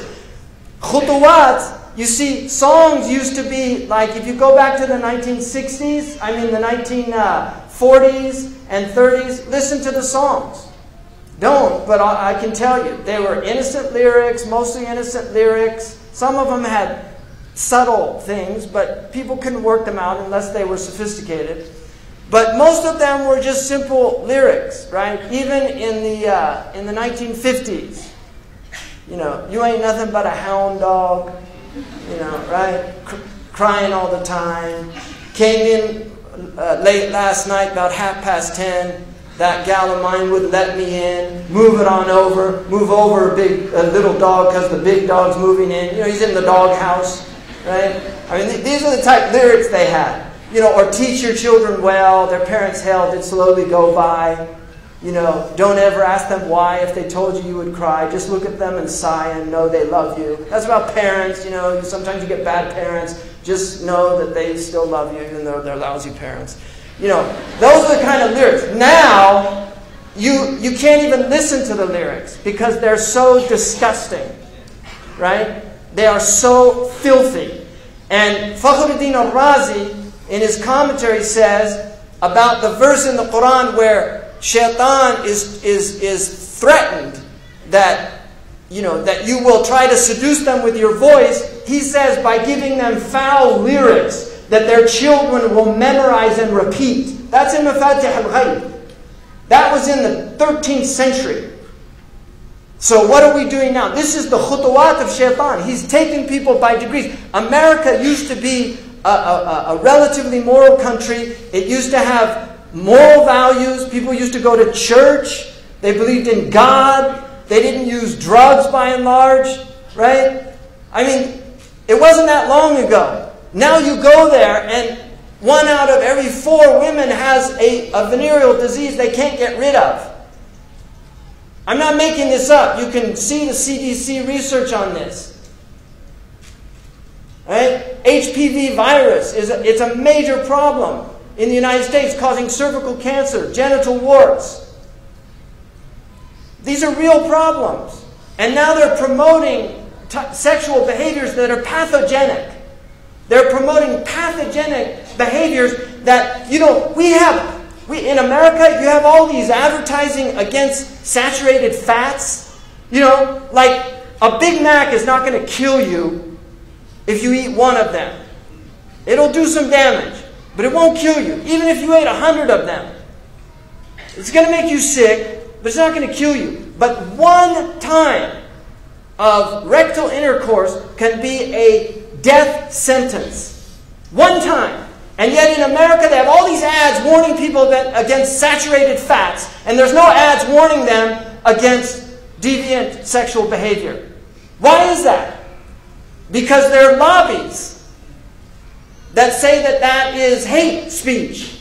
Khutuwat, you see, songs used to be, like if you go back to the 1960s, the 1940s and 30s, listen to the songs. Don't, but I can tell you, they were innocent lyrics, mostly innocent lyrics. Some of them had subtle things, but people couldn't work them out unless they were sophisticated. But most of them were just simple lyrics, right? Even in the 1950s, you ain't nothing but a hound dog, right? Crying all the time. Came in late last night, about 10:30. That gal of mine wouldn't let me in. Move it on over. Move over a little dog because the big dog's moving in. He's in the dog house, right? These are the type of lyrics they had. Or teach your children well. Their parents' health did slowly go by. Don't ever ask them why. If they told you, you would cry. Just look at them and sigh and know they love you. That's about parents. Sometimes you get bad parents. Just know that they still love you even though they're lousy parents. Those are the kind of lyrics. Now, you can't even listen to the lyrics because they're so disgusting, right? They are so filthy. And Fakhruddin al-Razi, in his commentary, says about the verse in the Quran where shaitan is threatened that, that you will try to seduce them with your voice. He says by giving them foul lyrics that their children will memorize and repeat. That's in Mafatih al-Ghaib. That was in the 13th century. So what are we doing now? This is the khutuwat of shaitan. He's taking people by degrees. America used to be a relatively moral country. It used to have moral values. People used to go to church. They believed in God. They didn't use drugs by and large, right? I mean, it wasn't that long ago. Now you go there and 1 out of every 4 women has a venereal disease they can't get rid of. I'm not making this up. You can see the CDC research on this. Right? HPV virus, it's a major problem in the United States, causing cervical cancer, genital warts. These are real problems. And now they're promoting sexual behaviors that are pathogenic. They're promoting pathogenic behaviors that, we in America, you have all these advertising against saturated fats. Like a Big Mac is not going to kill you if you eat 1 of them. It'll do some damage, but it won't kill you. Even if you ate 100 of them. It's going to make you sick, but it's not going to kill you. But 1 time of rectal intercourse can be a death sentence. 1 time. And yet in America they have all these ads warning people against saturated fats, and there's no ads warning them against deviant sexual behavior. Why is that? Because there are lobbies that say that is hate speech.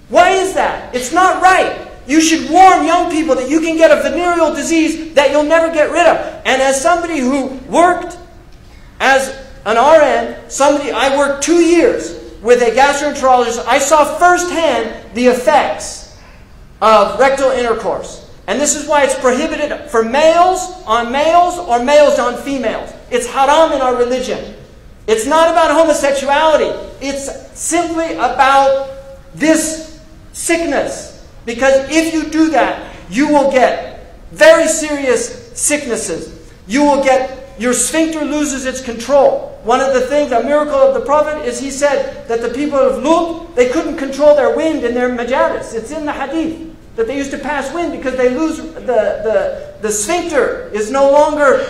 Why is that? It's not right. You should warn young people that you can get a venereal disease that you'll never get rid of. And as somebody who worked as an RN, I worked 2 years with a gastroenterologist. I saw firsthand the effects of rectal intercourse. And this is why it's prohibited for males on males or males on females. It's haram in our religion. It's not about homosexuality. It's simply about this sickness. Because if you do that, you will get very serious sicknesses. Your sphincter loses its control. One of the things, a miracle of the Prophet, is he said that the people of Lut, they couldn't control their wind in their majalis. It's in the hadith that they used to pass wind because they lose, the sphincter is no longer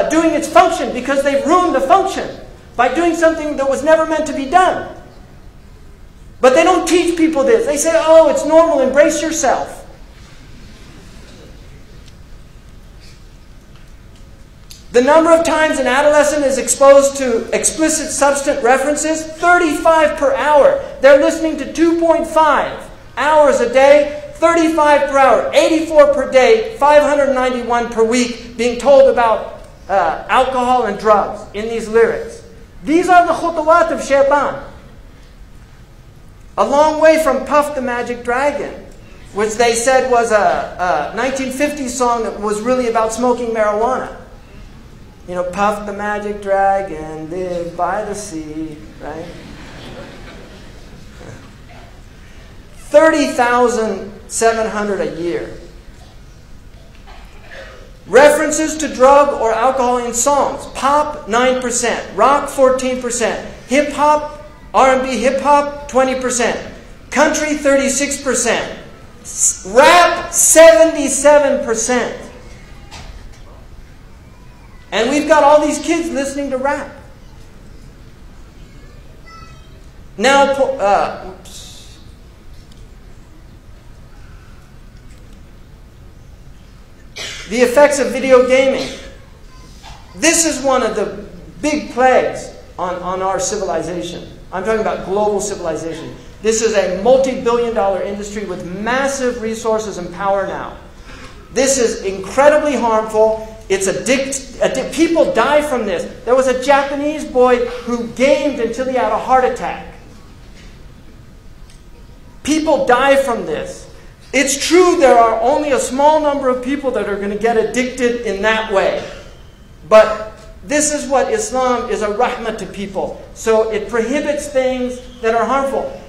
doing its function because they've ruined the function by doing something that was never meant to be done. But they don't teach people this. They say, oh, it's normal, embrace yourself. The number of times an adolescent is exposed to explicit substance references, 35 per hour. They're listening to 2.5 hours a day, 35 per hour, 84 per day, 591 per week, being told about alcohol and drugs in these lyrics. These are the khutuwat of shaitan. A long way from Puff the Magic Dragon, which they said was a 1950s song that was really about smoking marijuana. Puff the Magic Dragon, live by the sea, right? 30,700 a year. References to drug or alcohol in songs. Pop, 9%. Rock, 14%. Hip-hop, R&B hip-hop, 20%. Country, 36%. Rap, 77%. And we've got all these kids listening to rap. Now, the effects of video gaming. This is one of the big plagues on our civilization. I'm talking about global civilization. This is a multi-billion-dollar industry with massive resources and power now. This is incredibly harmful. It's people die from this. There was a Japanese boy who gamed until he had a heart attack. People die from this. It's true there are only a small number of people that are going to get addicted in that way. But this is what Islam is, a rahmah to people. So it prohibits things that are harmful.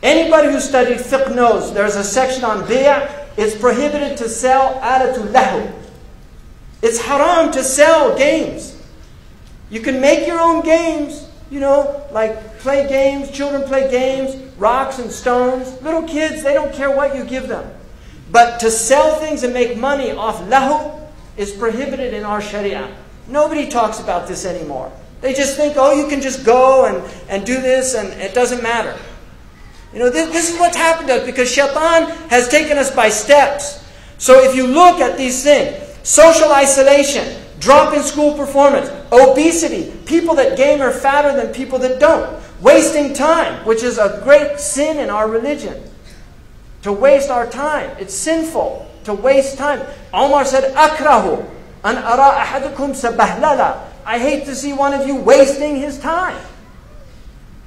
Anybody who studied fiqh knows there's a section on bay'. It's prohibited to sell alatul lahu. It's haram to sell games. You can make your own games, you know, like play games, children play games, rocks and stones. Little kids, they don't care what you give them. But to sell things and make money off lahu is prohibited in our sharia. Nobody talks about this anymore. They just think, oh, you can just go and do this and it doesn't matter. You know, this is what's happened to us because shaitan has taken us by steps. So if you look at these things, social isolation, drop in school performance, obesity, people that game are fatter than people that don't, wasting time, which is a great sin in our religion. To waste our time. It's sinful to waste time. Omar said, akrahu an ara ahadukum sabahlala. I hate to see one of you wasting his time.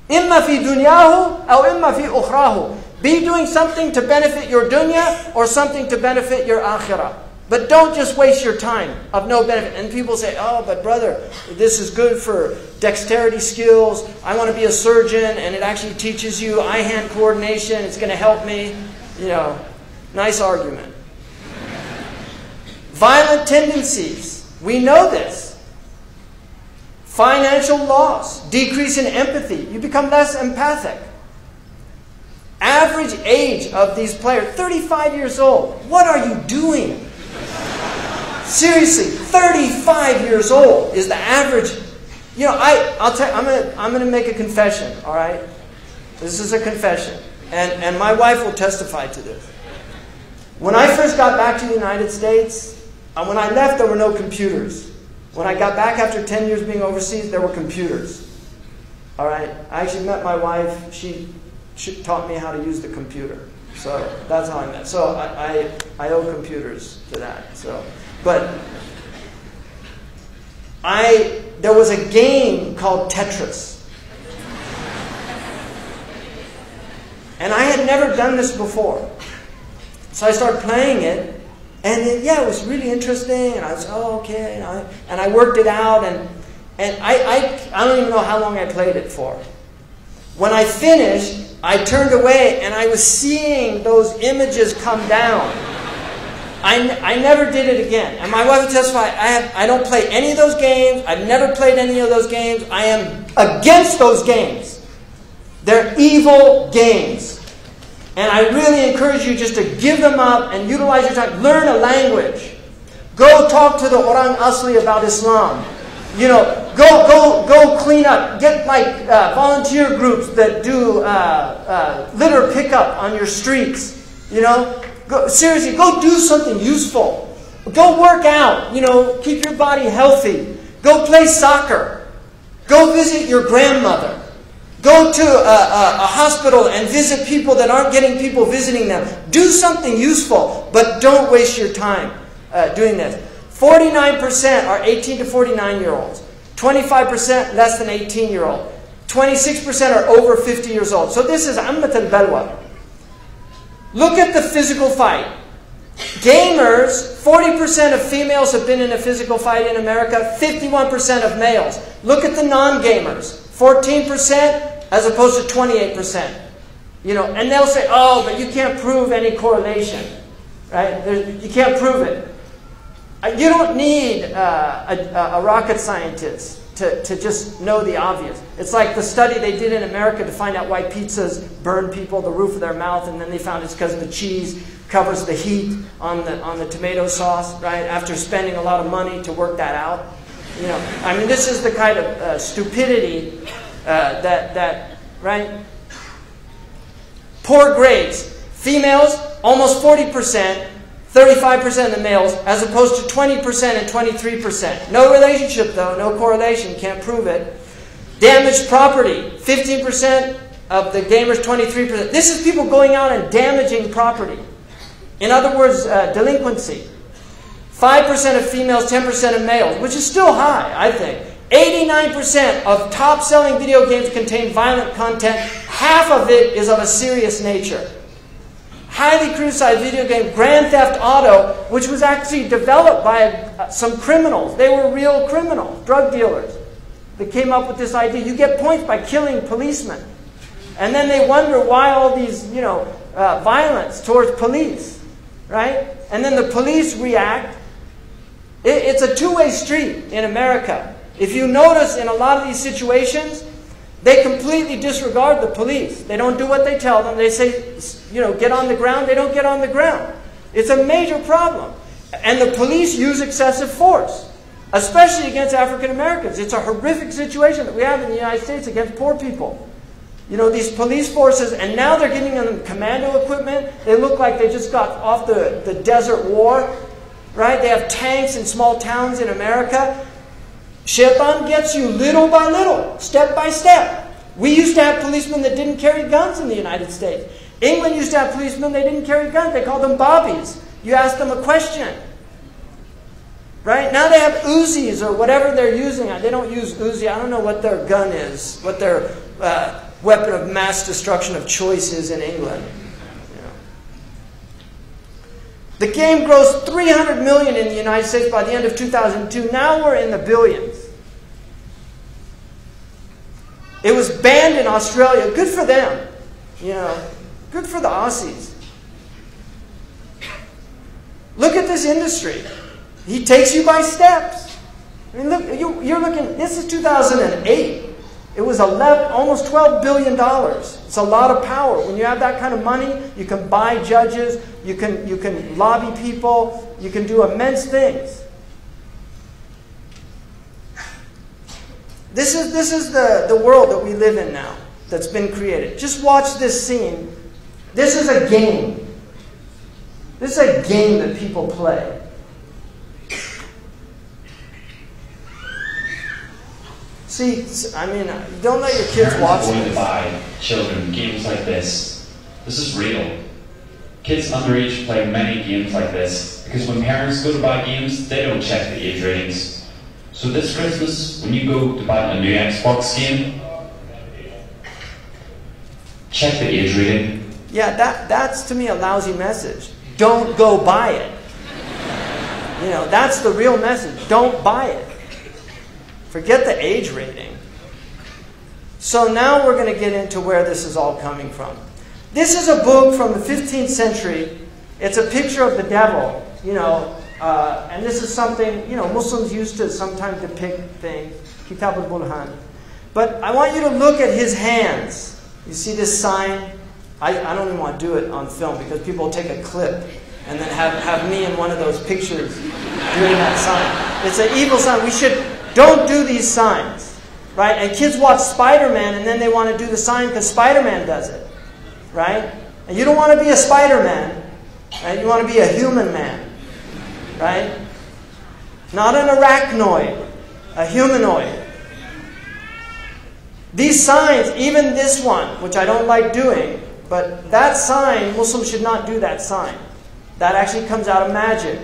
Imma fi dunyahu aw imma fi ukhrahu. Be doing something to benefit your dunya or something to benefit your akhirah. But don't just waste your time of no benefit. And people say, oh, but brother, this is good for dexterity skills. I want to be a surgeon and it actually teaches you eye-hand coordination. It's going to help me. You know, nice argument. Violent tendencies. We know this. Financial loss, decrease in empathy. You become less empathic. Average age of these players, 35 years old. What are you doing? Seriously, 35 years old is the average. You know, I'll tell you, I'm gonna make a confession, all right? This is a confession. And my wife will testify to this. When I first got back to the United States, when I left, there were no computers. When I got back after 10 years being overseas, there were computers. All right? I actually met my wife. She taught me how to use the computer. So that's how I met. So I owe computers to that. So, but there was a game called Tetris. And I had never done this before. So I started playing it. And it was really interesting, and I was, oh, okay, and I worked it out, and I don't even know how long I played it for. When I finished, I turned away, and I was seeing those images come down. I never did it again. And my wife would testify, I don't play any of those games, I've never played any of those games, I am against those games. They're evil games. And I really encourage you just to give them up and utilize your time. Learn a language. Go talk to the Orang Asli about Islam. You know, go clean up. Get like volunteer groups that do litter pickup on your streets. You know, seriously, go do something useful. Go work out. You know, keep your body healthy. Go play soccer. Go visit your grandmother. Go to a hospital and visit people that aren't getting people visiting them. Do something useful, but don't waste your time doing this. 49% are 18 to 49-year-olds. 25% less than 18-year-old. 26% are over 50 years old. So this is ammat al-balwa. Look at the physical fight. Gamers, 40% of females have been in a physical fight in America, 51% of males. Look at the non-gamers. 14% as opposed to 28%. You know, and they'll say, oh, but you can't prove any correlation. Right? You can't prove it. You don't need a rocket scientist to just know the obvious. It's like the study they did in America to find out why pizzas burn people the roof of their mouth, and then they found it's because the cheese covers the heat on the tomato sauce, right? After spending a lot of money to work that out. You know, I mean, this is the kind of stupidity right? Poor grades. Females, almost 40%, 35% of the males, as opposed to 20% and 23%. No relationship, though, no correlation, can't prove it. Damaged property, 15% of the gamers, 23%. This is people going out and damaging property. In other words, delinquency. 5% of females, 10% of males, which is still high, I think. 89% of top-selling video games contain violent content. Half of it is of a serious nature. highly criticized video game, Grand Theft Auto, which was actually developed by some criminals. They were real criminals, drug dealers. They came up with this idea. You get points by killing policemen. And then they wonder why all these, violence towards police, right? And then the police react. It's a two-way street in America. If you notice in a lot of these situations, they completely disregard the police. They don't do what they tell them. They say, get on the ground. They don't get on the ground. It's a major problem. And the police use excessive force, especially against African Americans. It's a horrific situation that we have in the United States against poor people. These police forces, and now they're giving them commando equipment. They look like they just got off the desert war, right? They have tanks in small towns in America. Shaitan gets you little by little, step by step. We used to have policemen that didn't carry guns in the United States. England used to have policemen, they didn't carry guns. They called them bobbies. You asked them a question. Right? Now they have Uzis or whatever they're using. They don't use Uzi. I don't know what their gun is, what their weapon of mass destruction of choice is in England. The game grossed $300 million in the United States by the end of 2002. Now we're in the billions. It was banned in Australia. Good for them. Good for the Aussies. Look at this industry. He takes you by steps. I mean, look, you're looking, this is 2008. It was almost $12 billion. It's a lot of power. When you have that kind of money, you can buy judges, you can lobby people, you can do immense things. This is the world that we live in now that's been created. Just watch this scene. This is a game. This is a game that people play. See, don't let your kids watch Parents are going this. to buy children games like this. This is real. Kids underage play many games like this because when parents go to buy games, they don't check the age ratings. So this Christmas, when you go to buy a new Xbox game, check the age rating. Yeah, that's to me a lousy message. Don't go buy it. That's the real message. Don't buy it. Forget the age rating. So now we're going to get into where this is all coming from. This is a book from the 15th century. It's a picture of the devil, and this is something, Muslims used to sometimes depict things, Kitab al-Bulhan. But I want you to look at his hands. You see this sign? I don't even want to do it on film because people will take a clip and then have me in one of those pictures doing that sign. It's an evil sign. Don't do these signs, right? And kids watch Spider-Man and then they want to do the sign because Spider-Man does it, right? And you don't want to be a Spider-Man, right? You want to be a human man, right? Not an arachnoid, a humanoid. These signs, even this one, which I don't like doing, but that sign, Muslims should not do that sign. That actually comes out of magic.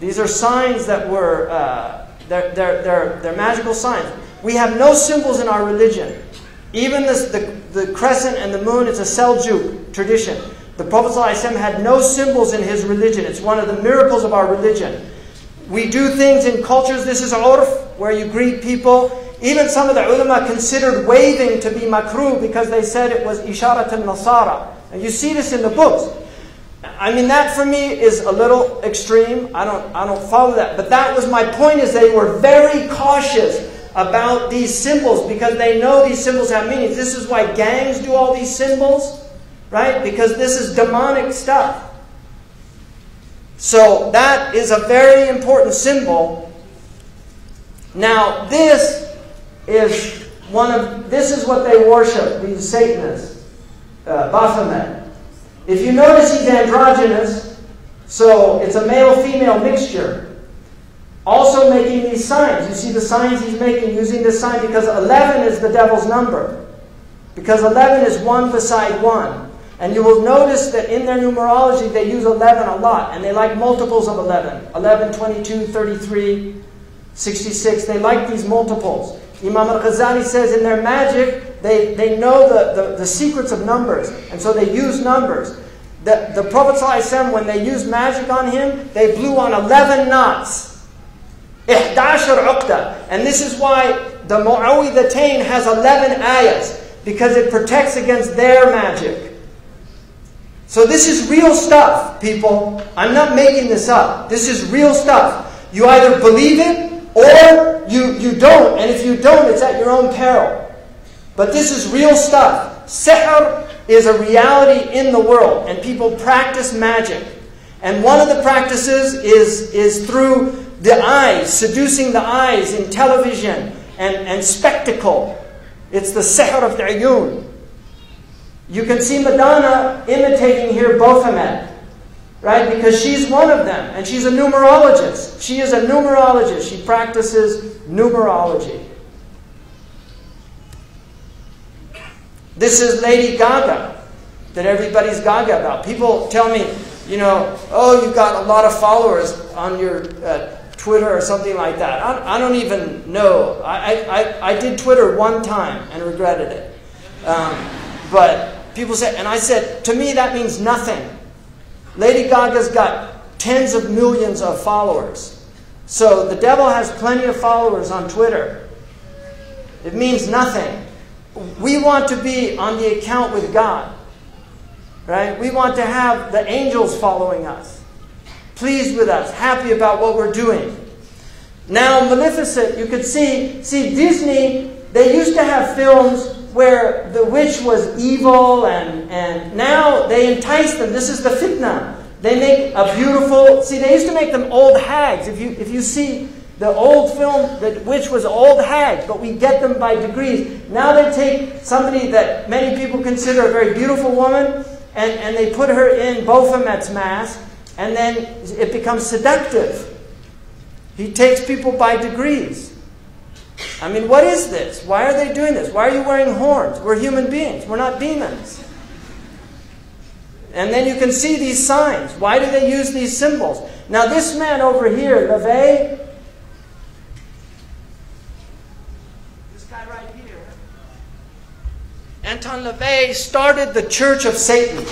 These are signs that were... They're magical signs. We have no symbols in our religion. Even the crescent and the moon, it's a Seljuk tradition. The Prophet ﷺ had no symbols in his religion. It's one of the miracles of our religion. We do things in cultures. This is urf, where you greet people. Even some of the ulama considered waving to be makruh because they said it was isharat al-nasara. And you see this in the books. That for me is a little extreme. I don't follow that. But that was my point, is they were very cautious about these symbols because they know these symbols have meanings. This is why gangs do all these symbols, right? Because this is demonic stuff. So that is a very important symbol. Now this is what they worship, these Satanists, Baphomet. If you notice, he's androgynous, so it's a male-female mixture. Also making these signs. You see the signs he's making using this sign because 11 is the devil's number. Because 11 is 1 beside 1. And you will notice that in their numerology they use 11 a lot. And they like multiples of 11. 11, 22, 33, 66. They like these multiples. Imam al-Ghazali says in their magic, they know the secrets of numbers, and so they use numbers. The Prophet ﷺ, when they used magic on him, they blew on 11 knots. 11 uqda. And this is why the Mu'awwidhatayn has 11 ayahs, because it protects against their magic. So this is real stuff, people. I'm not making this up. This is real stuff. You either believe it or you don't. And if you don't, it's at your own peril. But this is real stuff. Sihr is a reality in the world, and people practice magic. And one of the practices is through the eyes, seducing the eyes in television and spectacle. It's the sihr of the ayun. You can see Madonna imitating here Baphomet, right? Because she's one of them, and she's a numerologist. She is a numerologist. She practices numerology. This is Lady Gaga, that everybody's gaga about. People tell me, you know, oh, you've got a lot of followers on your Twitter or something like that. I don't even know. I did Twitter one time and regretted it. But people say, and I said, to me that means nothing. Lady Gaga's got tens of millions of followers. So the devil has plenty of followers on Twitter. It means nothing. We want to be on the account with God. Right? We want to have the angels following us, pleased with us, happy about what we're doing. Now, Maleficent, you could see Disney, they used to have films where the witch was evil, and now they entice them. This is the fitna. They make a beautiful, see, they used to make them old hags. If you see the old film, the witch was old hag, but we get them by degrees. Now they take somebody that many people consider a very beautiful woman, and they put her in Baphomet's mask, and then it becomes seductive. He takes people by degrees. I mean, what is this? Why are they doing this? Why are you wearing horns? We're human beings. We're not demons. And then you can see these signs. Why do they use these symbols? Now this man over here, LaVey, this guy right here, Anton LaVey started the Church of Satan.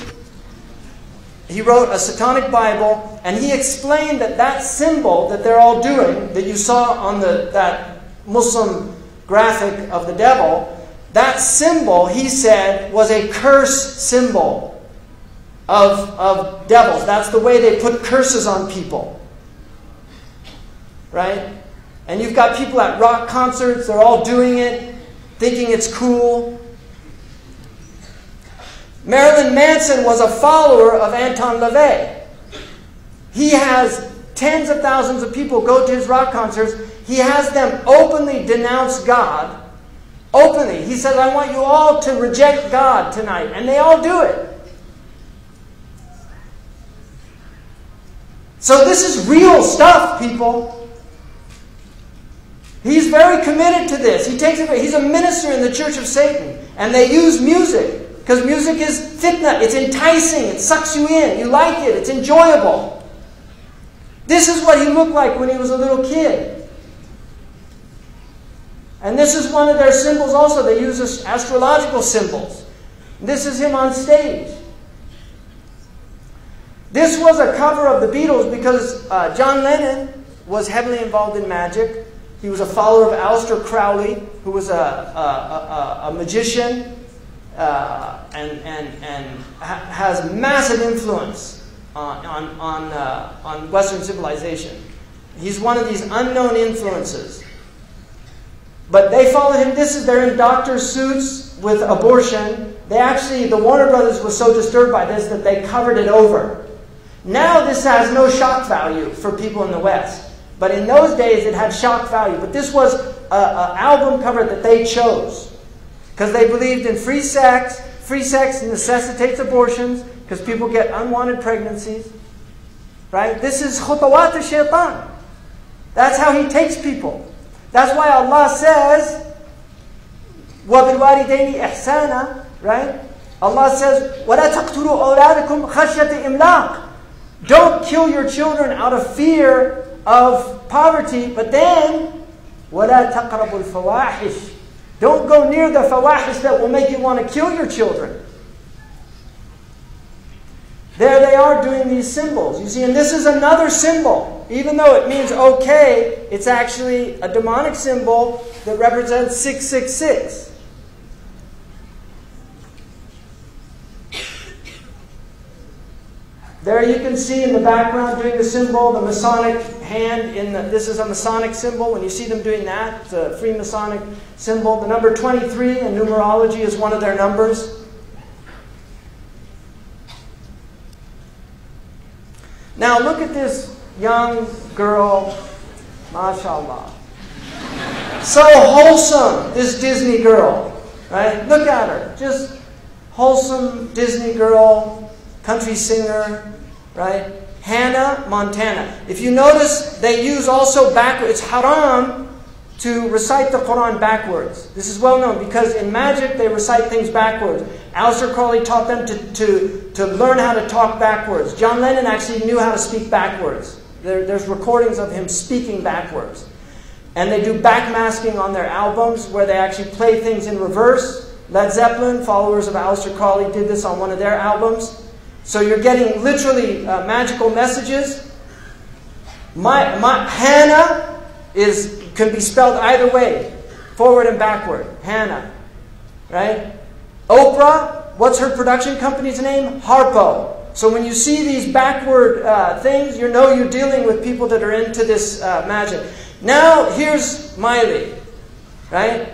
He wrote a satanic Bible, and he explained that symbol that they're all doing, that you saw on that Muslim graphic of the devil, that symbol, he said, was a curse symbol of devils. That's the way they put curses on people. Right? And you've got people at rock concerts, they're all doing it, thinking it's cool. Marilyn Manson was a follower of Anton LaVey. He has tens of thousands of people go to his rock concerts. He has them openly denounce God. Openly. He says, I want you all to reject God tonight. And they all do it. So this is real stuff, people. He's very committed to this. He's a minister in the Church of Satan. And they use music. Because music is fitna. It's enticing. It sucks you in. You like it. It's enjoyable. This is what he looked like when he was a little kid. And this is one of their symbols also. They use astrological symbols. This is him on stage. This was a cover of the Beatles because John Lennon was heavily involved in magic. He was a follower of Aleister Crowley, who was a magician and has massive influence on Western civilization. He's one of these unknown influences. But they followed him. They're in doctor's suits with abortion. The Warner Brothers was so disturbed by this that they covered it over. Now this has no shock value for people in the West. But in those days it had shock value. But this was an album cover that they chose. Because they believed in free sex. Free sex necessitates abortions because people get unwanted pregnancies. Right? This is khutawat al-shaytan. That's how he takes people. That's why Allah says, وَبِالْوَالِدَيْنِ إِحْسَانًا, right? Allah says, وَلَا تَقْتُلُوا أَوْلَادَكُمْ خَشْيَةَ إِمْلَاقٍ. Don't kill your children out of fear of poverty, but then, وَلَا تَقْرَبُوا الْفَوَاحِشِ. Don't go near the fawahish that will make you want to kill your children. There are doing these symbols. You see, and this is another symbol. Even though it means okay, it's actually a demonic symbol that represents 666. There you can see in the background doing the symbol, the Masonic hand. This is a Masonic symbol. When you see them doing that, it's a Freemasonic symbol. The number 23 in numerology is one of their numbers. Now look at this young girl, mashallah. So wholesome, this Disney girl, right? Look at her, just wholesome Disney girl, country singer, right? Hannah Montana. If you notice, they use also backwards. It's haram to recite the Quran backwards. This is well known because in magic they recite things backwards. Aleister Crowley taught them to learn how to talk backwards. John Lennon actually knew how to speak backwards. There's recordings of him speaking backwards. And they do backmasking on their albums where they actually play things in reverse. Led Zeppelin, followers of Aleister Crowley, did this on one of their albums. So you're getting literally magical messages. Hannah can be spelled either way, forward and backward. Hannah, right? Oprah, what's her production company's name? Harpo. So when you see these backward things, you know you're dealing with people that are into this magic. Now here's Miley, right?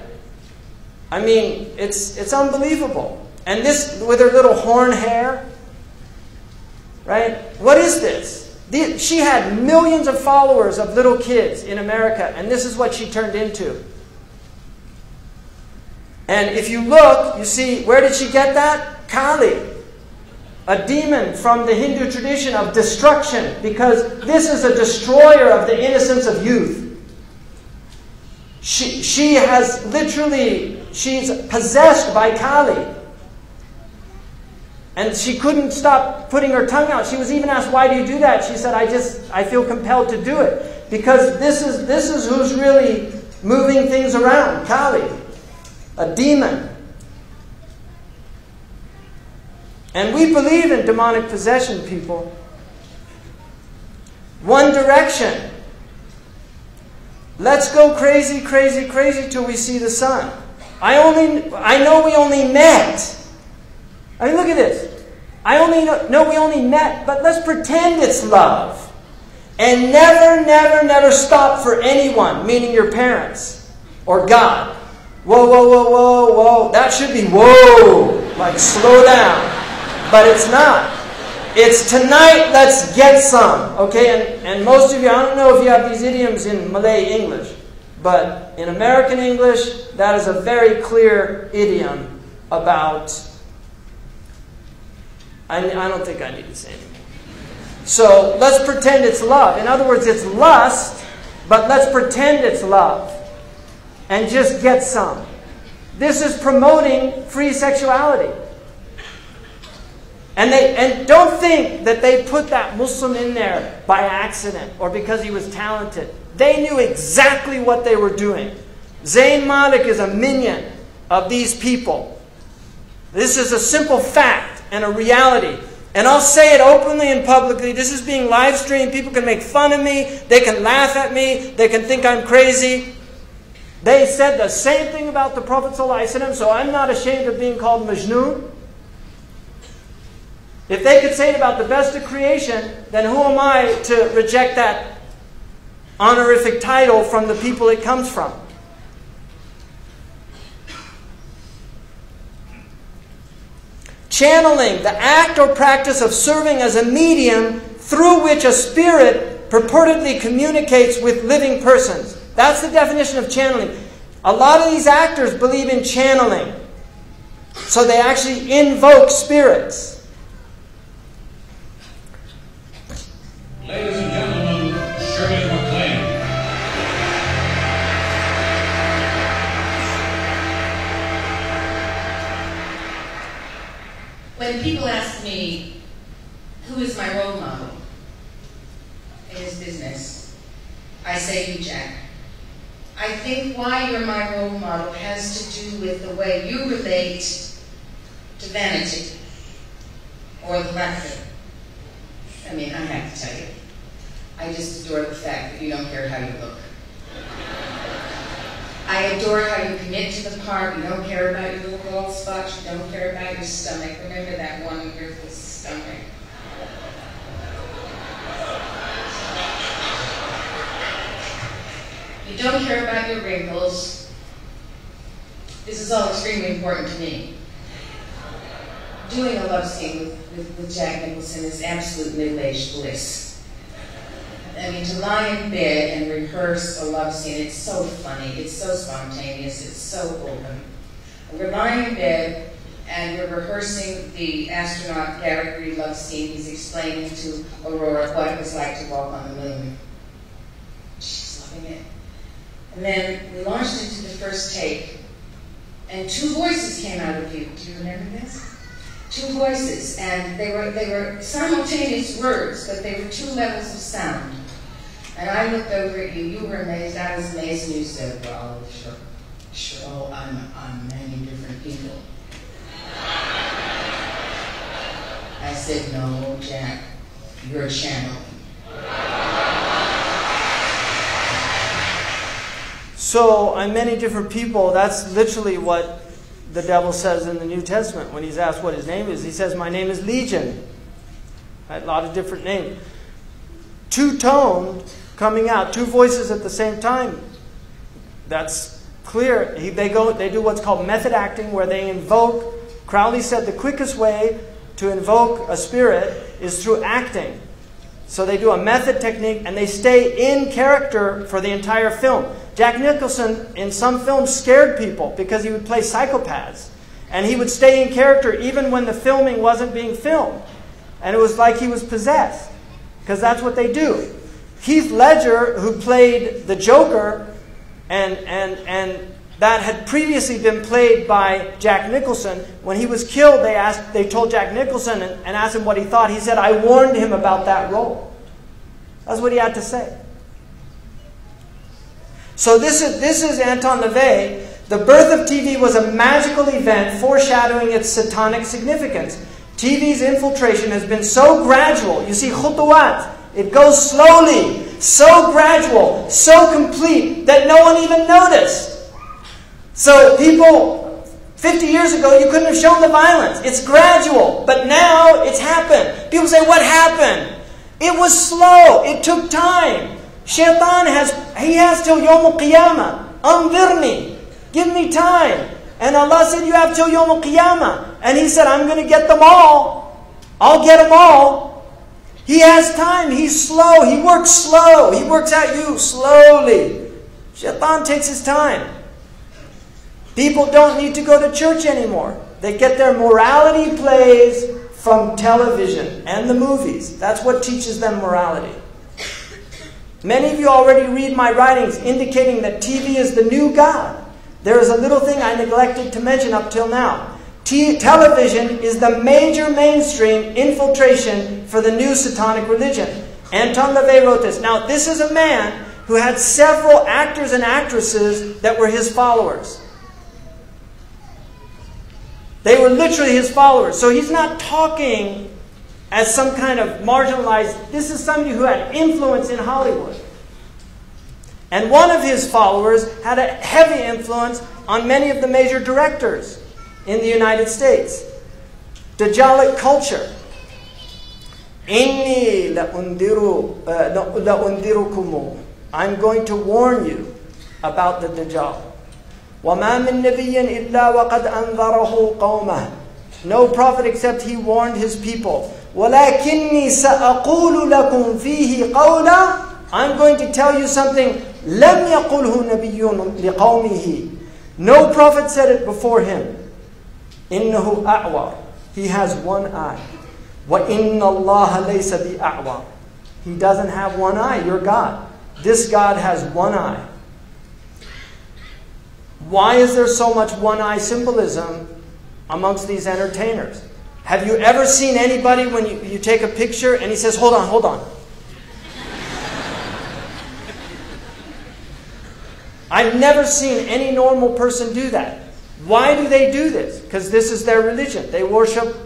I mean, it's unbelievable. And this with her little horn hair. Right? What is this? She had millions of followers of little kids in America, and this is what she turned into. And if you look, you see, where did she get that? Kali, a demon from the Hindu tradition of destruction, because this is a destroyer of the innocence of youth. She has literally, she's possessed by Kali. And she couldn't stop putting her tongue out. She was even asked, why do you do that? She said, I feel compelled to do it. Because this is who's really moving things around. Kali, a demon. And we believe in demonic possession, people. One direction. Let's go crazy, crazy, crazy till we see the sun. I know we only met. I mean, look at this. I only know we only met, but let's pretend it's love. And never, never, never stop for anyone, meaning your parents or God. Whoa, whoa, whoa, whoa, whoa. That should be whoa, like slow down. But it's not. It's tonight, let's get some. Okay, and most of you, I don't know if you have these idioms in Malay English, but in American English, that is a very clear idiom about... I don't think I need to say anymore. So let's pretend it's love. In other words, it's lust, but let's pretend it's love. And just get some. This is promoting free sexuality. And don't think that they put that Muslim in there by accident or because he was talented. They knew exactly what they were doing. Zayn Malik is a minion of these people. This is a simple fact and a reality. And I'll say it openly and publicly. This is being live streamed. People can make fun of me. They can laugh at me. They can think I'm crazy. They said the same thing about the Prophet ﷺ, so I'm not ashamed of being called Majnun. If they could say it about the best of creation, then who am I to reject that honorific title from the people it comes from? Channeling, the act or practice of serving as a medium through which a spirit purportedly communicates with living persons. That's the definition of channeling. A lot of these actors believe in channeling. So they actually invoke spirits. Ladies and gentlemen, Shirley MacLaine. When people ask me, who is my role model in this business, I say you, Jack. I think why you're my role model has to do with the way you relate to vanity or the laughter. I mean, I have to tell you, I just adore the fact that you don't care how you look. I adore how you commit to the part. You don't care about your little bald spots. You don't care about your stomach. Remember that one with the stomach. You don't care about your wrinkles. This is all extremely important to me. Doing a love scene with Jack Nicholson is absolute middle-aged bliss. I mean, to lie in bed and rehearse a love scene, it's so funny, it's so spontaneous, it's so open. We're lying in bed and we're rehearsing the astronaut Garrett Reed love scene. He's explaining to Aurora what it was like to walk on the moon. She's loving it. And then we launched into the first take, and two voices came out of you. Do you remember this? Two voices, and they were simultaneous words, but they were two levels of sound. And I looked over at you. You were amazed. I was amazed, and you said, "Well, sure. Oh, I'm many different people." I said, "No, Jack, you're channeling." So, I'm many different people. That's literally what the devil says in the New Testament when he's asked what his name is. He says, "My name is Legion." Right? A lot of different names. Two-toned, coming out, two voices at the same time. That's clear. They do what's called method acting, where they invoke. Crowley said the quickest way to invoke a spirit is through acting. So they do a method technique, and they stay in character for the entire film. Jack Nicholson, in some films, scared people because he would play psychopaths. And he would stay in character even when the filming wasn't being filmed. And it was like he was possessed, because that's what they do. Heath Ledger, who played the Joker, and that had previously been played by Jack Nicholson, when he was killed, they told Jack Nicholson and asked him what he thought. He said, "I warned him about that role." That's what he had to say. So this is Anton LaVey. The birth of TV was a magical event foreshadowing its satanic significance. TV's infiltration has been so gradual. You see, khutuwat. It goes slowly, so gradual, so complete that no one even noticed. So people, 50 years ago, you couldn't have shown the violence. It's gradual, but now it's happened. People say, "What happened?" It was slow. It took time. Shaitan has till Yawm al-Qiyamah. Anzirni. Give me time. And Allah said, "You have till Yawm al-Qiyamah." And He said, "I'm going to get them all. I'll get them all." He has time. He's slow. He works slow. He works at you slowly. Shaitan takes his time. People don't need to go to church anymore. They get their morality plays from television and the movies. That's what teaches them morality. Many of you already read my writings indicating that TV is the new God. There is a little thing I neglected to mention up till now. Television is the major mainstream infiltration for the new satanic religion. Anton LaVey wrote this. Now, this is a man who had several actors and actresses that were his followers. They were literally his followers. So he's not talking as some kind of marginalized. This is somebody who had influence in Hollywood. And one of his followers had a heavy influence on many of the major directors in the United States. Dajjalic culture. Inni la'undirukumu. I'm going to warn you about the Dajjal. وَمَا مِن نَبِيٍّ إِلَّا وَقَدْ أَنذَرَهُ قَوْمَهُ. No prophet except he warned his people. وَلَكِنِّي سَأَقُولُ لَكُمْ فِيهِ قَوْلًا. I'm going to tell you something. لَمْ يَقُلْهُ نَبِيٌّ لِقَوْمِهِ. No prophet said it before him. إِنَّهُ أَعْوَرٌ. He has one eye. وَإِنَّ اللَّهَ لَيْسَ بِأَعْوَرٌ. He doesn't have one eye. You're God. This God has one eye. Why is there so much one-eye symbolism amongst these entertainers? Have you ever seen anybody when you take a picture and he says, "Hold on, hold on"? I've never seen any normal person do that. Why do they do this? Because this is their religion. They worship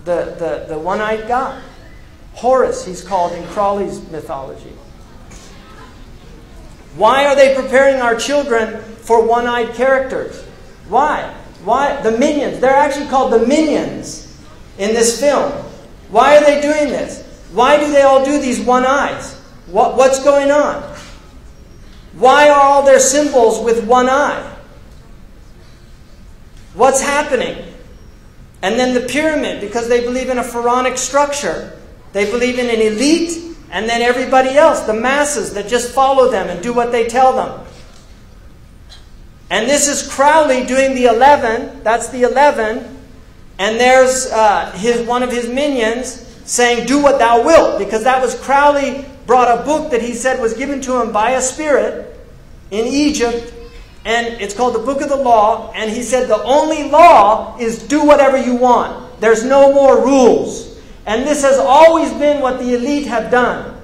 the one-eyed God. Horus, he's called in Crowley's mythology. Why are they preparing our children for one-eyed characters? Why? Why? The minions. They're actually called the minions in this film. Why are they doing this? Why do they all do these one eyes? What's going on? Why are all their symbols with one eye? What's happening? And then the pyramid, because they believe in a pharaonic structure. They believe in an elite, and then everybody else, the masses that just follow them and do what they tell them. And this is Crowley doing the 11. That's the 11. And there's one of his minions saying, do what thou wilt. Because that was Crowley brought a book that he said was given to him by a spirit in Egypt. And it's called the Book of the Law. And he said the only law is do whatever you want. There's no more rules. And this has always been what the elite have done.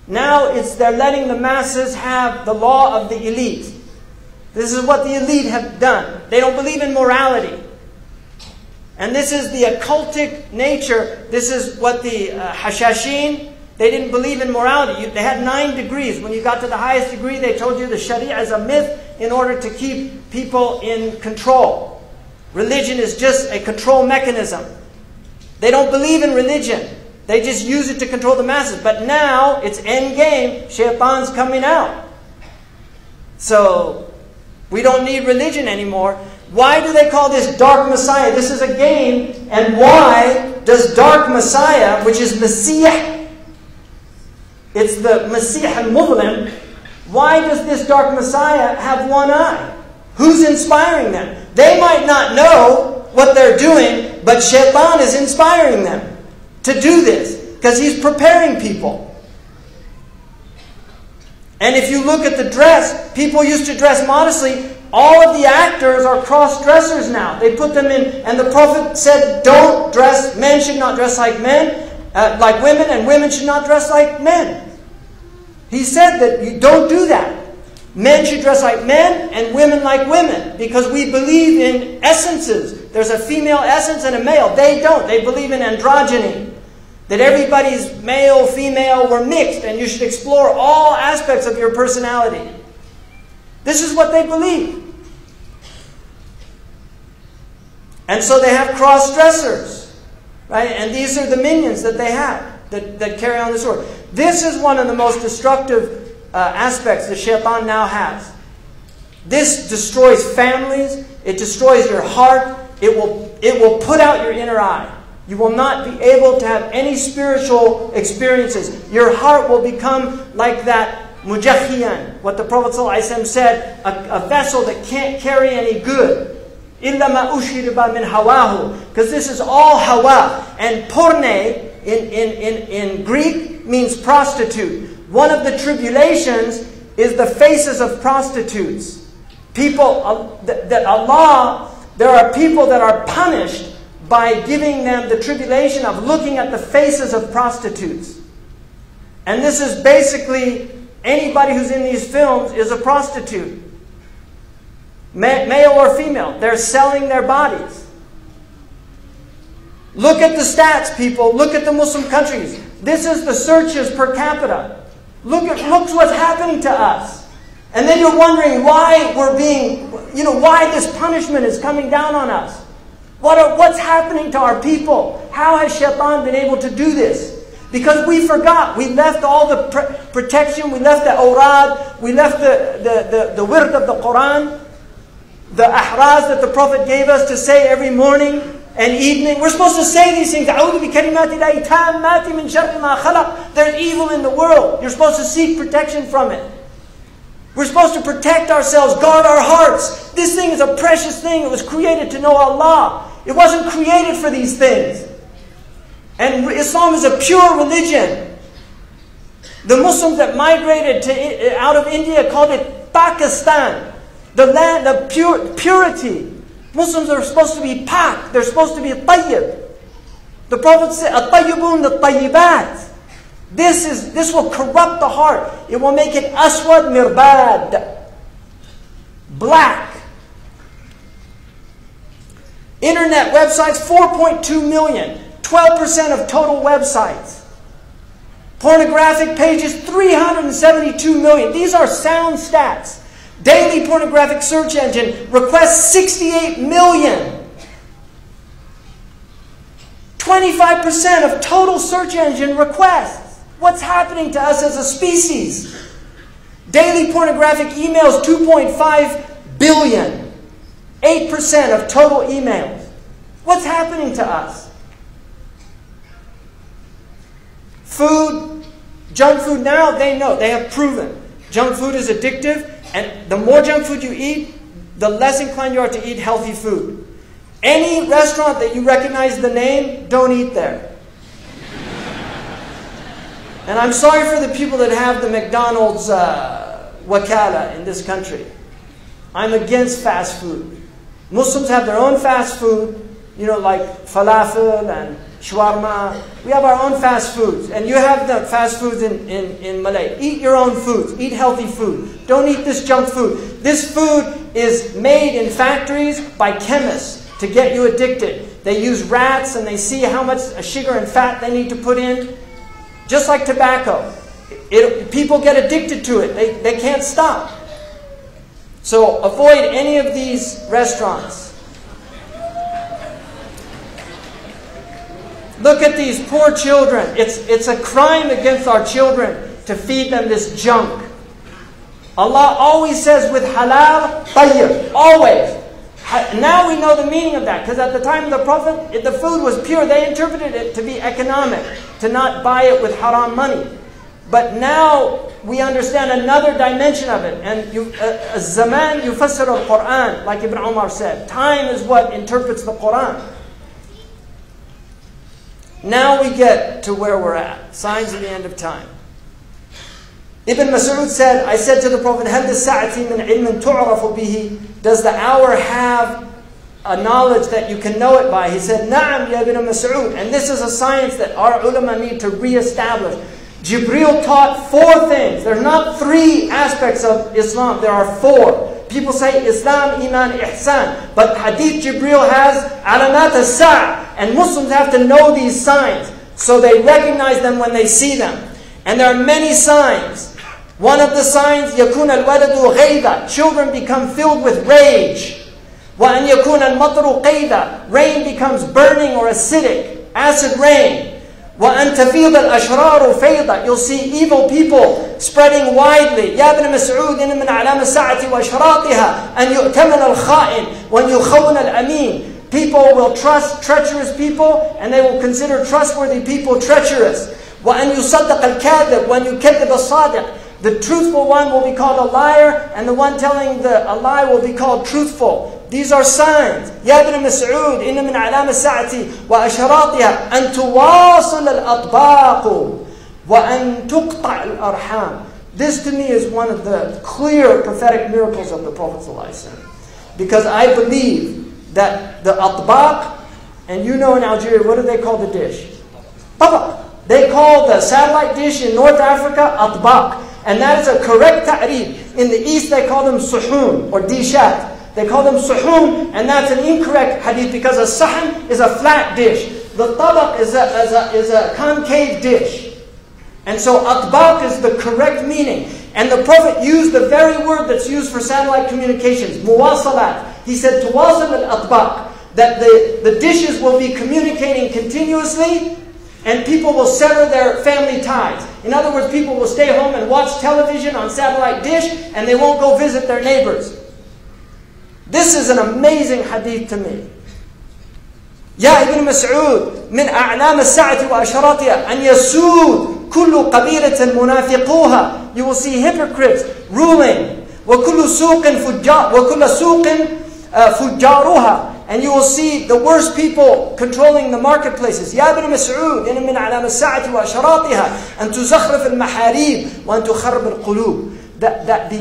Now they're letting the masses have the law of the elite. This is what the elite have done. They don't believe in morality. And this is the occultic nature. This is what the Hashashin, they didn't believe in morality. They had 9 degrees. When you got to the highest degree, they told you the Sharia is a myth in order to keep people in control. Religion is just a control mechanism. They don't believe in religion. They just use it to control the masses. But now, it's end game. Shaitan's coming out. So, we don't need religion anymore. Why do they call this Dark Messiah? This is a game. And why does Dark Messiah, which is Messiah, it's the Messiah al-Mudlim, why does this Dark Messiah have one eye? Who's inspiring them? They might not know what they're doing, but Shaitan is inspiring them to do this because he's preparing people. And if you look at the dress, people used to dress modestly. All of the actors are cross-dressers now. They put them in, and the Prophet said, don't dress, men should not dress like men, like women, and women should not dress like men. He said that you don't do that. Men should dress like men and women like women because we believe in essences. There's a female essence and a male. They don't. They believe in androgyny. That everybody's male, female, were mixed and you should explore all aspects of your personality. This is what they believe. And so they have cross-dressers. Right? And these are the minions that they have that carry on the sword. This is one of the most destructive aspects that Shaitan now has. This destroys families. It destroys your heart. It will put out your inner eye. You will not be able to have any spiritual experiences. Your heart will become like that mujahhiyan, what the Prophet ﷺ said, a vessel that can't carry any good. إِلَّا مَا أُشْرِبَ مِنْ هَوَاهُ. Because this is all hawa. And porne in Greek means prostitute. One of the tribulations is the faces of prostitutes. People, that Allah, there are people that are punished by giving them the tribulation of looking at the faces of prostitutes. And this is basically, anybody who's in these films is a prostitute. Male or female. They're selling their bodies. Look at the stats, people. Look at the Muslim countries. This is the searches per capita. Look what's happening to us. And then you're wondering why we're being, why this punishment is coming down on us. What's happening to our people? How has Shaitan been able to do this? Because we forgot. We left all the protection. We left the awrad. We left the wird of the Quran. The ahraz that the Prophet gave us to say every morning and evening. We're supposed to say these things. There's evil in the world. You're supposed to seek protection from it. We're supposed to protect ourselves, guard our hearts. This thing is a precious thing. It was created to know Allah. It wasn't created for these things. And Islam is a pure religion. The Muslims that migrated out of India called it Pakistan. The land of purity. Muslims are supposed to be pak. They're supposed to be tayyib. The Prophet said, at-tayyibun at-tayyibat. This will corrupt the heart. It will make it aswad mirbad. Black. Internet websites, 4.2 million. 12% of total websites. Pornographic pages, 372 million. These are sound stats. Daily pornographic search engine requests 68 million. 25% of total search engine requests. What's happening to us as a species? Daily pornographic emails, 2.5 billion. 8% of total emails. What's happening to us? Food, junk food now, they know, they have proven. Junk food is addictive, and the more junk food you eat, the less inclined you are to eat healthy food. Any restaurant that you recognize the name, don't eat there. And I'm sorry for the people that have the McDonald's wakala in this country. I'm against fast food. Muslims have their own fast food, you know, like falafel and shawarma. We have our own fast foods. And you have the fast foods in Malay. Eat your own foods. Eat healthy food. Don't eat this junk food. This food is made in factories by chemists to get you addicted. They use rats and they see how much sugar and fat they need to put in. Just like tobacco. People get addicted to it. They can't stop. So avoid any of these restaurants. Look at these poor children. It's a crime against our children to feed them this junk. Allah always says with halal, tayyib. Always. Now we know the meaning of that. Because at the time of the Prophet, the food was pure. They interpreted it to be economic. To not buy it with haram money. But now we understand another dimension of it. And zaman yufassir al-Quran, like Ibn Umar said. Time is what interprets the Quran. Now we get to where we're at. Signs of the end of time. Ibn Mas'ud said, I said to the Prophet, هَلْ السَّاعَةِ مِنْ عِلْمٍ تُعْرَفُ بِهِ? Does the hour have a knowledge that you can know it by? He said, نَعَمْ يَا Ibn Mas'ud. And this is a science that our ulama need to re-establish. Jibreel taught 4 things. There's not 3 aspects of Islam. There are 4. People say Islam, Iman, Ihsan. But Hadith Jibreel has alamat as-sa'. And Muslims have to know these signs. So they recognize them when they see them. And there are many signs. One of the signs, يَكُونَ الْوَلَدُ غَيْدًا. Children become filled with rage. وَأَنْ يَكُونَ الْمَطْرُ قَيْدًا. Rain becomes burning or acidic. Acid rain. وَأَنْ تَفِيضَ الْأَشْرَارُ فَيْضًا. You'll see evil people spreading widely. يَا ابْنَ مَسْعُودٍ مِنْ عَلَامِ السَّاعَةِ وَأَشْرَاطِهَا أَنْ يُؤْتَمَنَ الْخَائِنِ وَأَنْ يُخَوَّنَ الْأَمِينَ. People will trust treacherous people, and they will consider trustworthy people treacherous. وَأَنْ يُصَدَّقَ الْكَاذِبُ وَأَنْ يُكَذِّبَ الصَّادِقُ. The truthful one will be called a liar, and the one telling a lie will be called truthful. These are signs. يَا ابْنَ مَسْعُودٍ إِنَّ مِنْ عَلَامِ السَّاعَةِ وَأَشْرَاطِهَا أَنْ تُوَاصِلَ الْأَطْبَاقُ وَأَنْ تُقْطَعَ الْأَرْحَامُ. This to me is one of the clear prophetic miracles of the Prophet ﷺ. Because I believe that the atbaq, and you know in Algeria, what do they call the dish? Tabaq. They call the satellite dish in North Africa atbaq. And that is a correct ta'rif. In the East they call them suhun or dishat. They call them suhun, and that's an incorrect hadith because a sahan is a flat dish. The tabaq is a concave dish. And so atbaq is the correct meaning. And the Prophet used the very word that's used for satellite communications, muwasalat. He said, tuwasal al-atbaq, that the dishes will be communicating continuously, and people will sever their family ties. In other words, people will stay home and watch television on satellite dish, and they won't go visit their neighbors. This is an amazing hadith to me. يا ابن مسعود من أعلام الساعة وأشراطها أن يسود كل قبيلة منافقوها. You will see hypocrites ruling. وكل سوق فجارها. And you will see the worst people controlling the marketplaces. يا ابن مسعود إن من علام الساعة وأشراطها أن تزخرف المحاريب وأن تخرب القلوب. That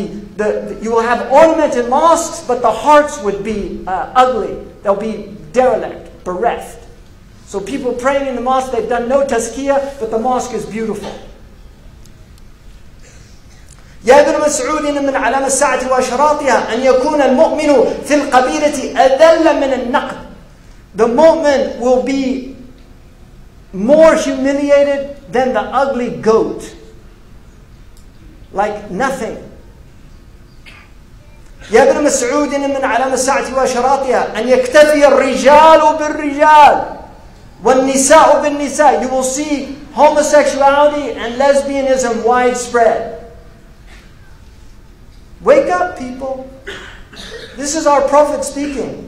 you will have ornamented mosques, but the hearts would be ugly. They'll be derelict, bereft. So people praying in the mosque, they've done no tazkiyah, but the mosque is beautiful. يا ابن مسعود إن من علام الساعة وأشراطها أن يكون المؤمن في القبيلة أذل من النقد. The mu'min will be more humiliated than the ugly goat. Like nothing. يا ابن مسعود من علامة الساعة وأشراطها أن يكتفي الرجال بالرجال والنساء بالنساء. You will see homosexuality and lesbianism widespread. Wake up, people. This is our Prophet speaking.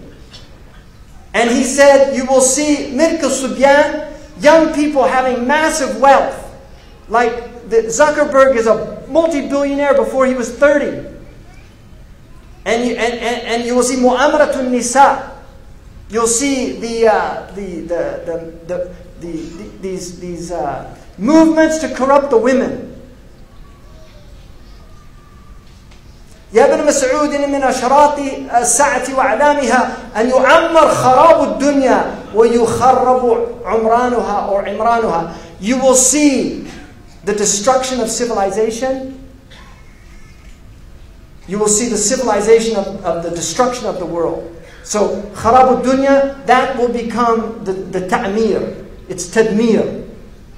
And he said, you will see Mirka Subyan, young people having massive wealth. Like Zuckerberg is a multi-billionaire before he was 30. And you will see Mu'amaratun Nisa. You'll see these movements to corrupt the women. يا ابن مسعود من أشراط الساعة وأعلامها أن يعمر خراب الدنيا ويخرب عمرانها or عمرانها. You will see the destruction of civilization. You will see the civilization of the destruction of the world. So خراب الدنيا, that will become the ta'mir. It's tadmir.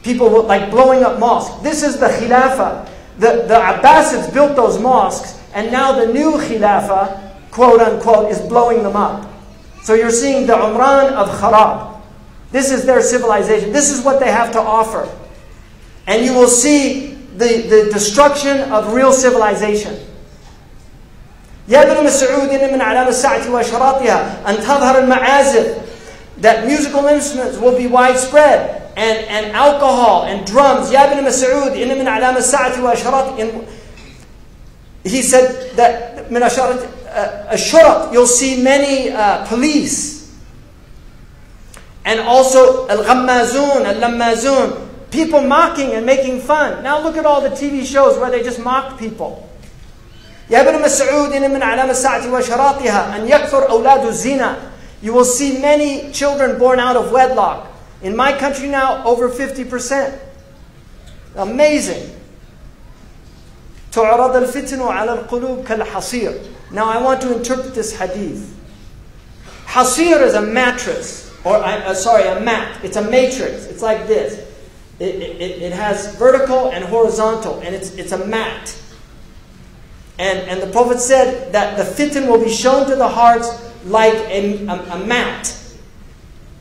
People will, like blowing up mosques. This is the khilafah. The Abbasids built those mosques. And now the new Khilafah, quote unquote, is blowing them up. So you're seeing the Umran of Kharab. This is their civilization. This is what they have to offer. And you will see the destruction of real civilization. يا ابن مسعود من علامة الساعة وأشراطها أن تظهر المعازف. That musical instruments will be widespread. And alcohol and drums. يا ابن مسعود من علامة الساعة وأشراطها. He said that من الشرط, you'll see many police. And also al-ghammazun, al-lammazun, people mocking and making fun. Now look at all the TV shows where they just mock people. يا ابن مسعود من علامة الساعة وأشراطها أن يكثر أولاد الزنا. You will see many children born out of wedlock. In my country now, over 50%. Amazing. تعرض الفتن على القلوب كالحصير. Now I want to interpret this hadith. Hasir is a mattress, or a mat. It's a matrix. It's like this. It has vertical and horizontal, and it's a mat. And the Prophet said that the fitan will be shown to the hearts like a mat.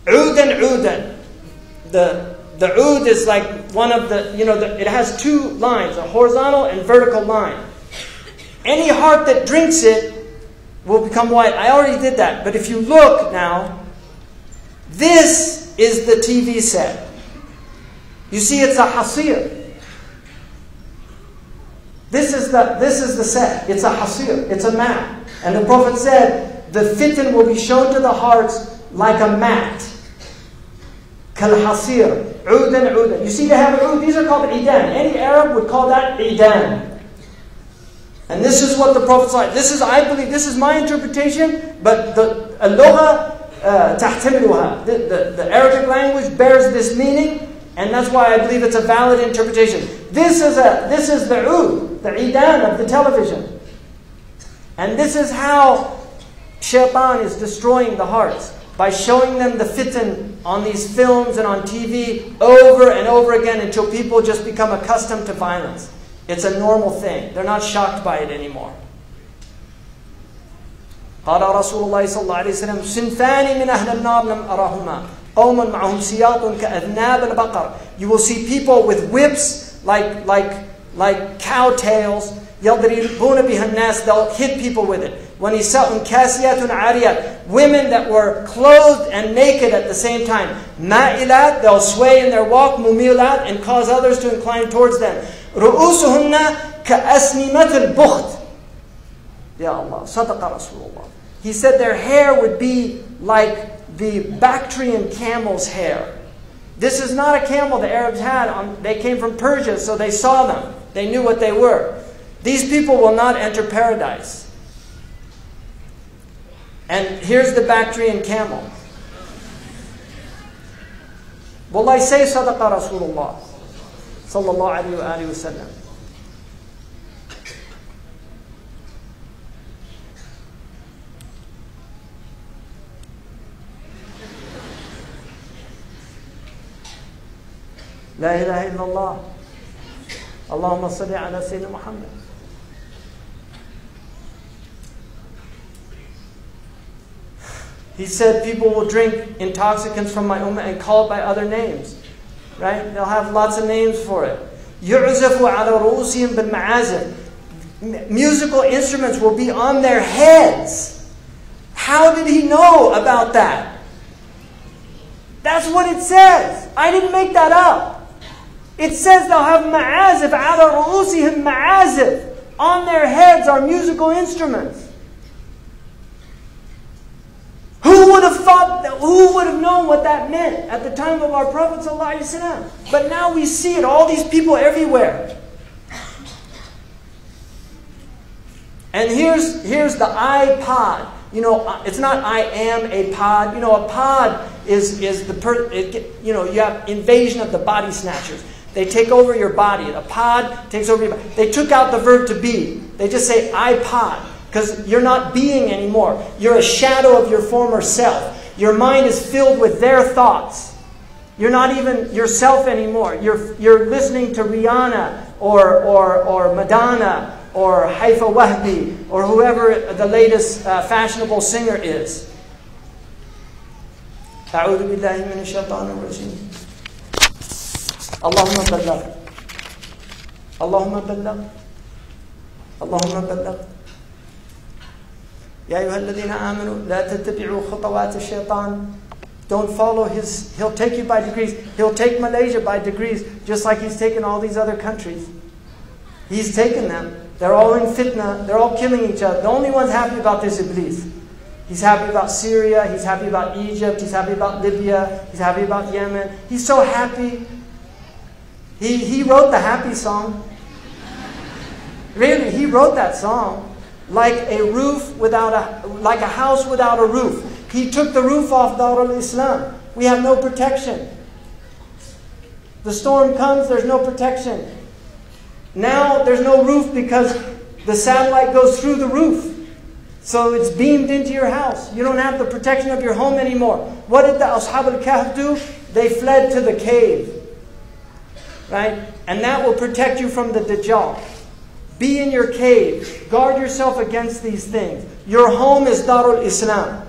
Udan udan. The oud is like one of the, it has two lines, a horizontal and vertical line. Any heart that drinks it will become white. I already did that. But if you look now, this is the TV set. You see, it's a hasir. This is the set. It's a hasir. It's a mat. And the Prophet said, the fitan will be shown to the hearts like a mat. Kal-hasir. Udan, udan. You see they have oud. These are called idan. Any Arab would call that idan. And this is what the Prophet said. I believe, this is my interpretation, but the al-lugha tahtamiluha. The Arabic language bears this meaning, and that's why I believe it's a valid interpretation. This is the oud, the idan of the television. And this is how shaitan is destroying the hearts. By showing them the fitan on these films and on TV over and over again until people just become accustomed to violence. It's a normal thing. They're not shocked by it anymore. قال رسول الله صلى الله عليه وسلم صنفان من أهل النار لم أرهما قوم معهم سياط كأذناب البقر. You will see people with whips like cow tails. يضربون بها الناس. They'll hit people with it. وَنِسَاءٌ كَاسِيَاتٌ عَارِيَاتٌ. Women that were clothed and naked at the same time. مَائِلَات. They'll sway in their walk. مُمِيلَات. And cause others to incline towards them. رُؤُوسُهُنَّ كَأَسْنِمَةِ الْبُخْتِ. Ya Allah. صدق Rasulullah. He said their hair would be like the Bactrian camel's hair. This is not a camel the Arabs had. They came from Persia, so they saw them. They knew what they were. These people will not enter paradise. And here's the Bactrian camel. Wallahi, say Sadaqa Rasulullah sallallahu alayhi wa sallam. La ilaha illallah. Allahumma salli ala Sayyidina Muhammad. He said people will drink intoxicants from my ummah and call it by other names. Right? They'll have lots of names for it. يُعْزَفُ عَلَى رُؤُسِهِمْ بِالْمَعَازِفِ. Musical instruments will be on their heads. How did he know about that? That's what it says. I didn't make that up. It says they'll have ma'azif, عَلَى رُؤُسِهِمْ ma'azif. On their heads are musical instruments. Who would have thought that, who would have known what that meant at the time of our Prophet ﷺ? But now we see it, all these people everywhere. And here's the iPod. You know, it's not I am a pod. You know, a pod is you have invasion of the body snatchers. They take over your body. A pod takes over your body. They took out the verb to be. They just say iPod. Because you're not being anymore. You're a shadow of your former self. Your mind is filled with their thoughts. You're not even yourself anymore. You're listening to Rihanna or Madonna or Haifa Wahbi or whoever the latest fashionable singer is. أعوذ بالله من الشيطان الرجيم. اللهم بلغ. اللهم بلغ. اللهم بلغ. يا أيها الذين آمنوا لا تتبعوا خطوات الشيطان. Don't follow his. He'll take you by degrees. He'll take Malaysia by degrees, just like he's taken all these other countries. He's taken them. They're all in fitna. They're all killing each other. The only one's happy about this Iblis. He's happy about Syria. He's happy about Egypt. He's happy about Libya. He's happy about Yemen. He's so happy. He wrote the happy song. Really, he wrote that song. Like a house without a roof. He took the roof off Darul Islam. We have no protection. The storm comes, there's no protection. Now there's no roof because the satellite goes through the roof. So it's beamed into your house. You don't have the protection of your home anymore. What did the Ashab al-Kahf do? They fled to the cave. Right? And that will protect you from the Dajjal. Be in your cave. Guard yourself against these things. Your home is Darul Islam.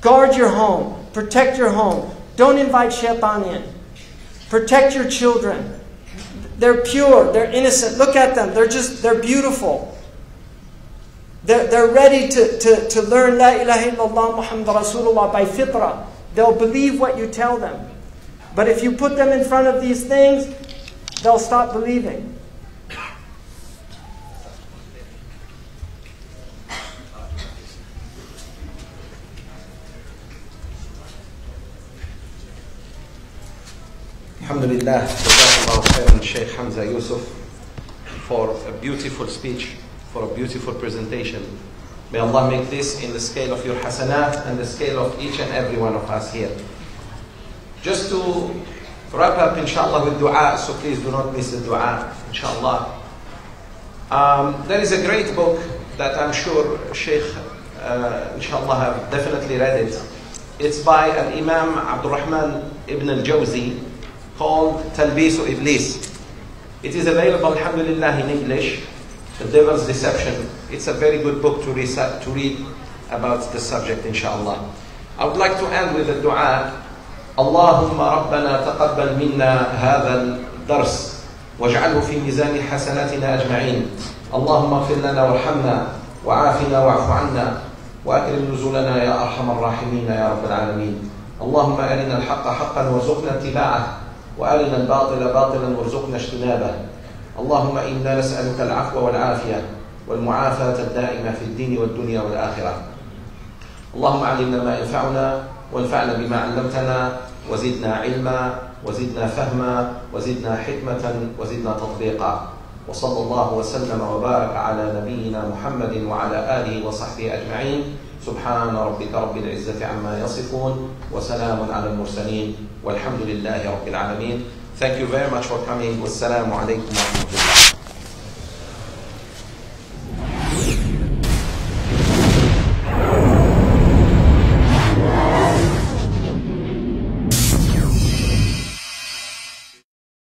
Guard your home. Protect your home. Don't invite shaitan in. Protect your children. They're pure. They're innocent. Look at them. They're beautiful. They're ready to learn La ilaha illallah Muhammad Rasulullah by fitrah. They'll believe what you tell them. But if you put them in front of these things, they'll stop believing. Alhamdulillah, Jazakallah Shaykh Hamza Yusuf for a beautiful speech, for a beautiful presentation. May Allah make this in the scale of your hasanat and the scale of each and every one of us here. Just to wrap up, inshallah, with dua, so please do not miss the dua, inshallah. There is a great book that I'm sure Shaykh, inshallah, have definitely read it. It's by Imam Abdul Rahman ibn al-Jawzi, called Talbisu Iblis. It is available, alhamdulillah, in English, The Devil's Deception. It's a very good book to read about the subject, inshallah. I would like to end with a dua. Allahumma Rabbana taqabbal minna hadha al-dars waj'alhu fi mizani hasanatina ajma'in. Allahumma ighfir lana warhamna wa'afina wa'fu 'anna wa akrim nuzulana ya arhamar rahimin ya rabbal alamin. Allahumma arina al-haqqa haqqan warzuqna ittiba'ah وأرنا الباطل باطلا وارزقنا اجتنابه. اللهم إنا نسألك العفو والعافية والمعافاة الدائمة في الدين والدنيا والآخرة. اللهم علمنا ما ينفعنا وانفعنا بما علمتنا وزدنا علما وزدنا فهما وزدنا حكمة وزدنا تطبيقا. وصلى الله وسلم وبارك على نبينا محمد وعلى آله وصحبه أجمعين. سبحان ربك رب العزة عما يصفون وسلام على المرسلين والحمد لله رب العالمين. Thank you very much for coming. Wassalamu alaikum wa rahmatullah.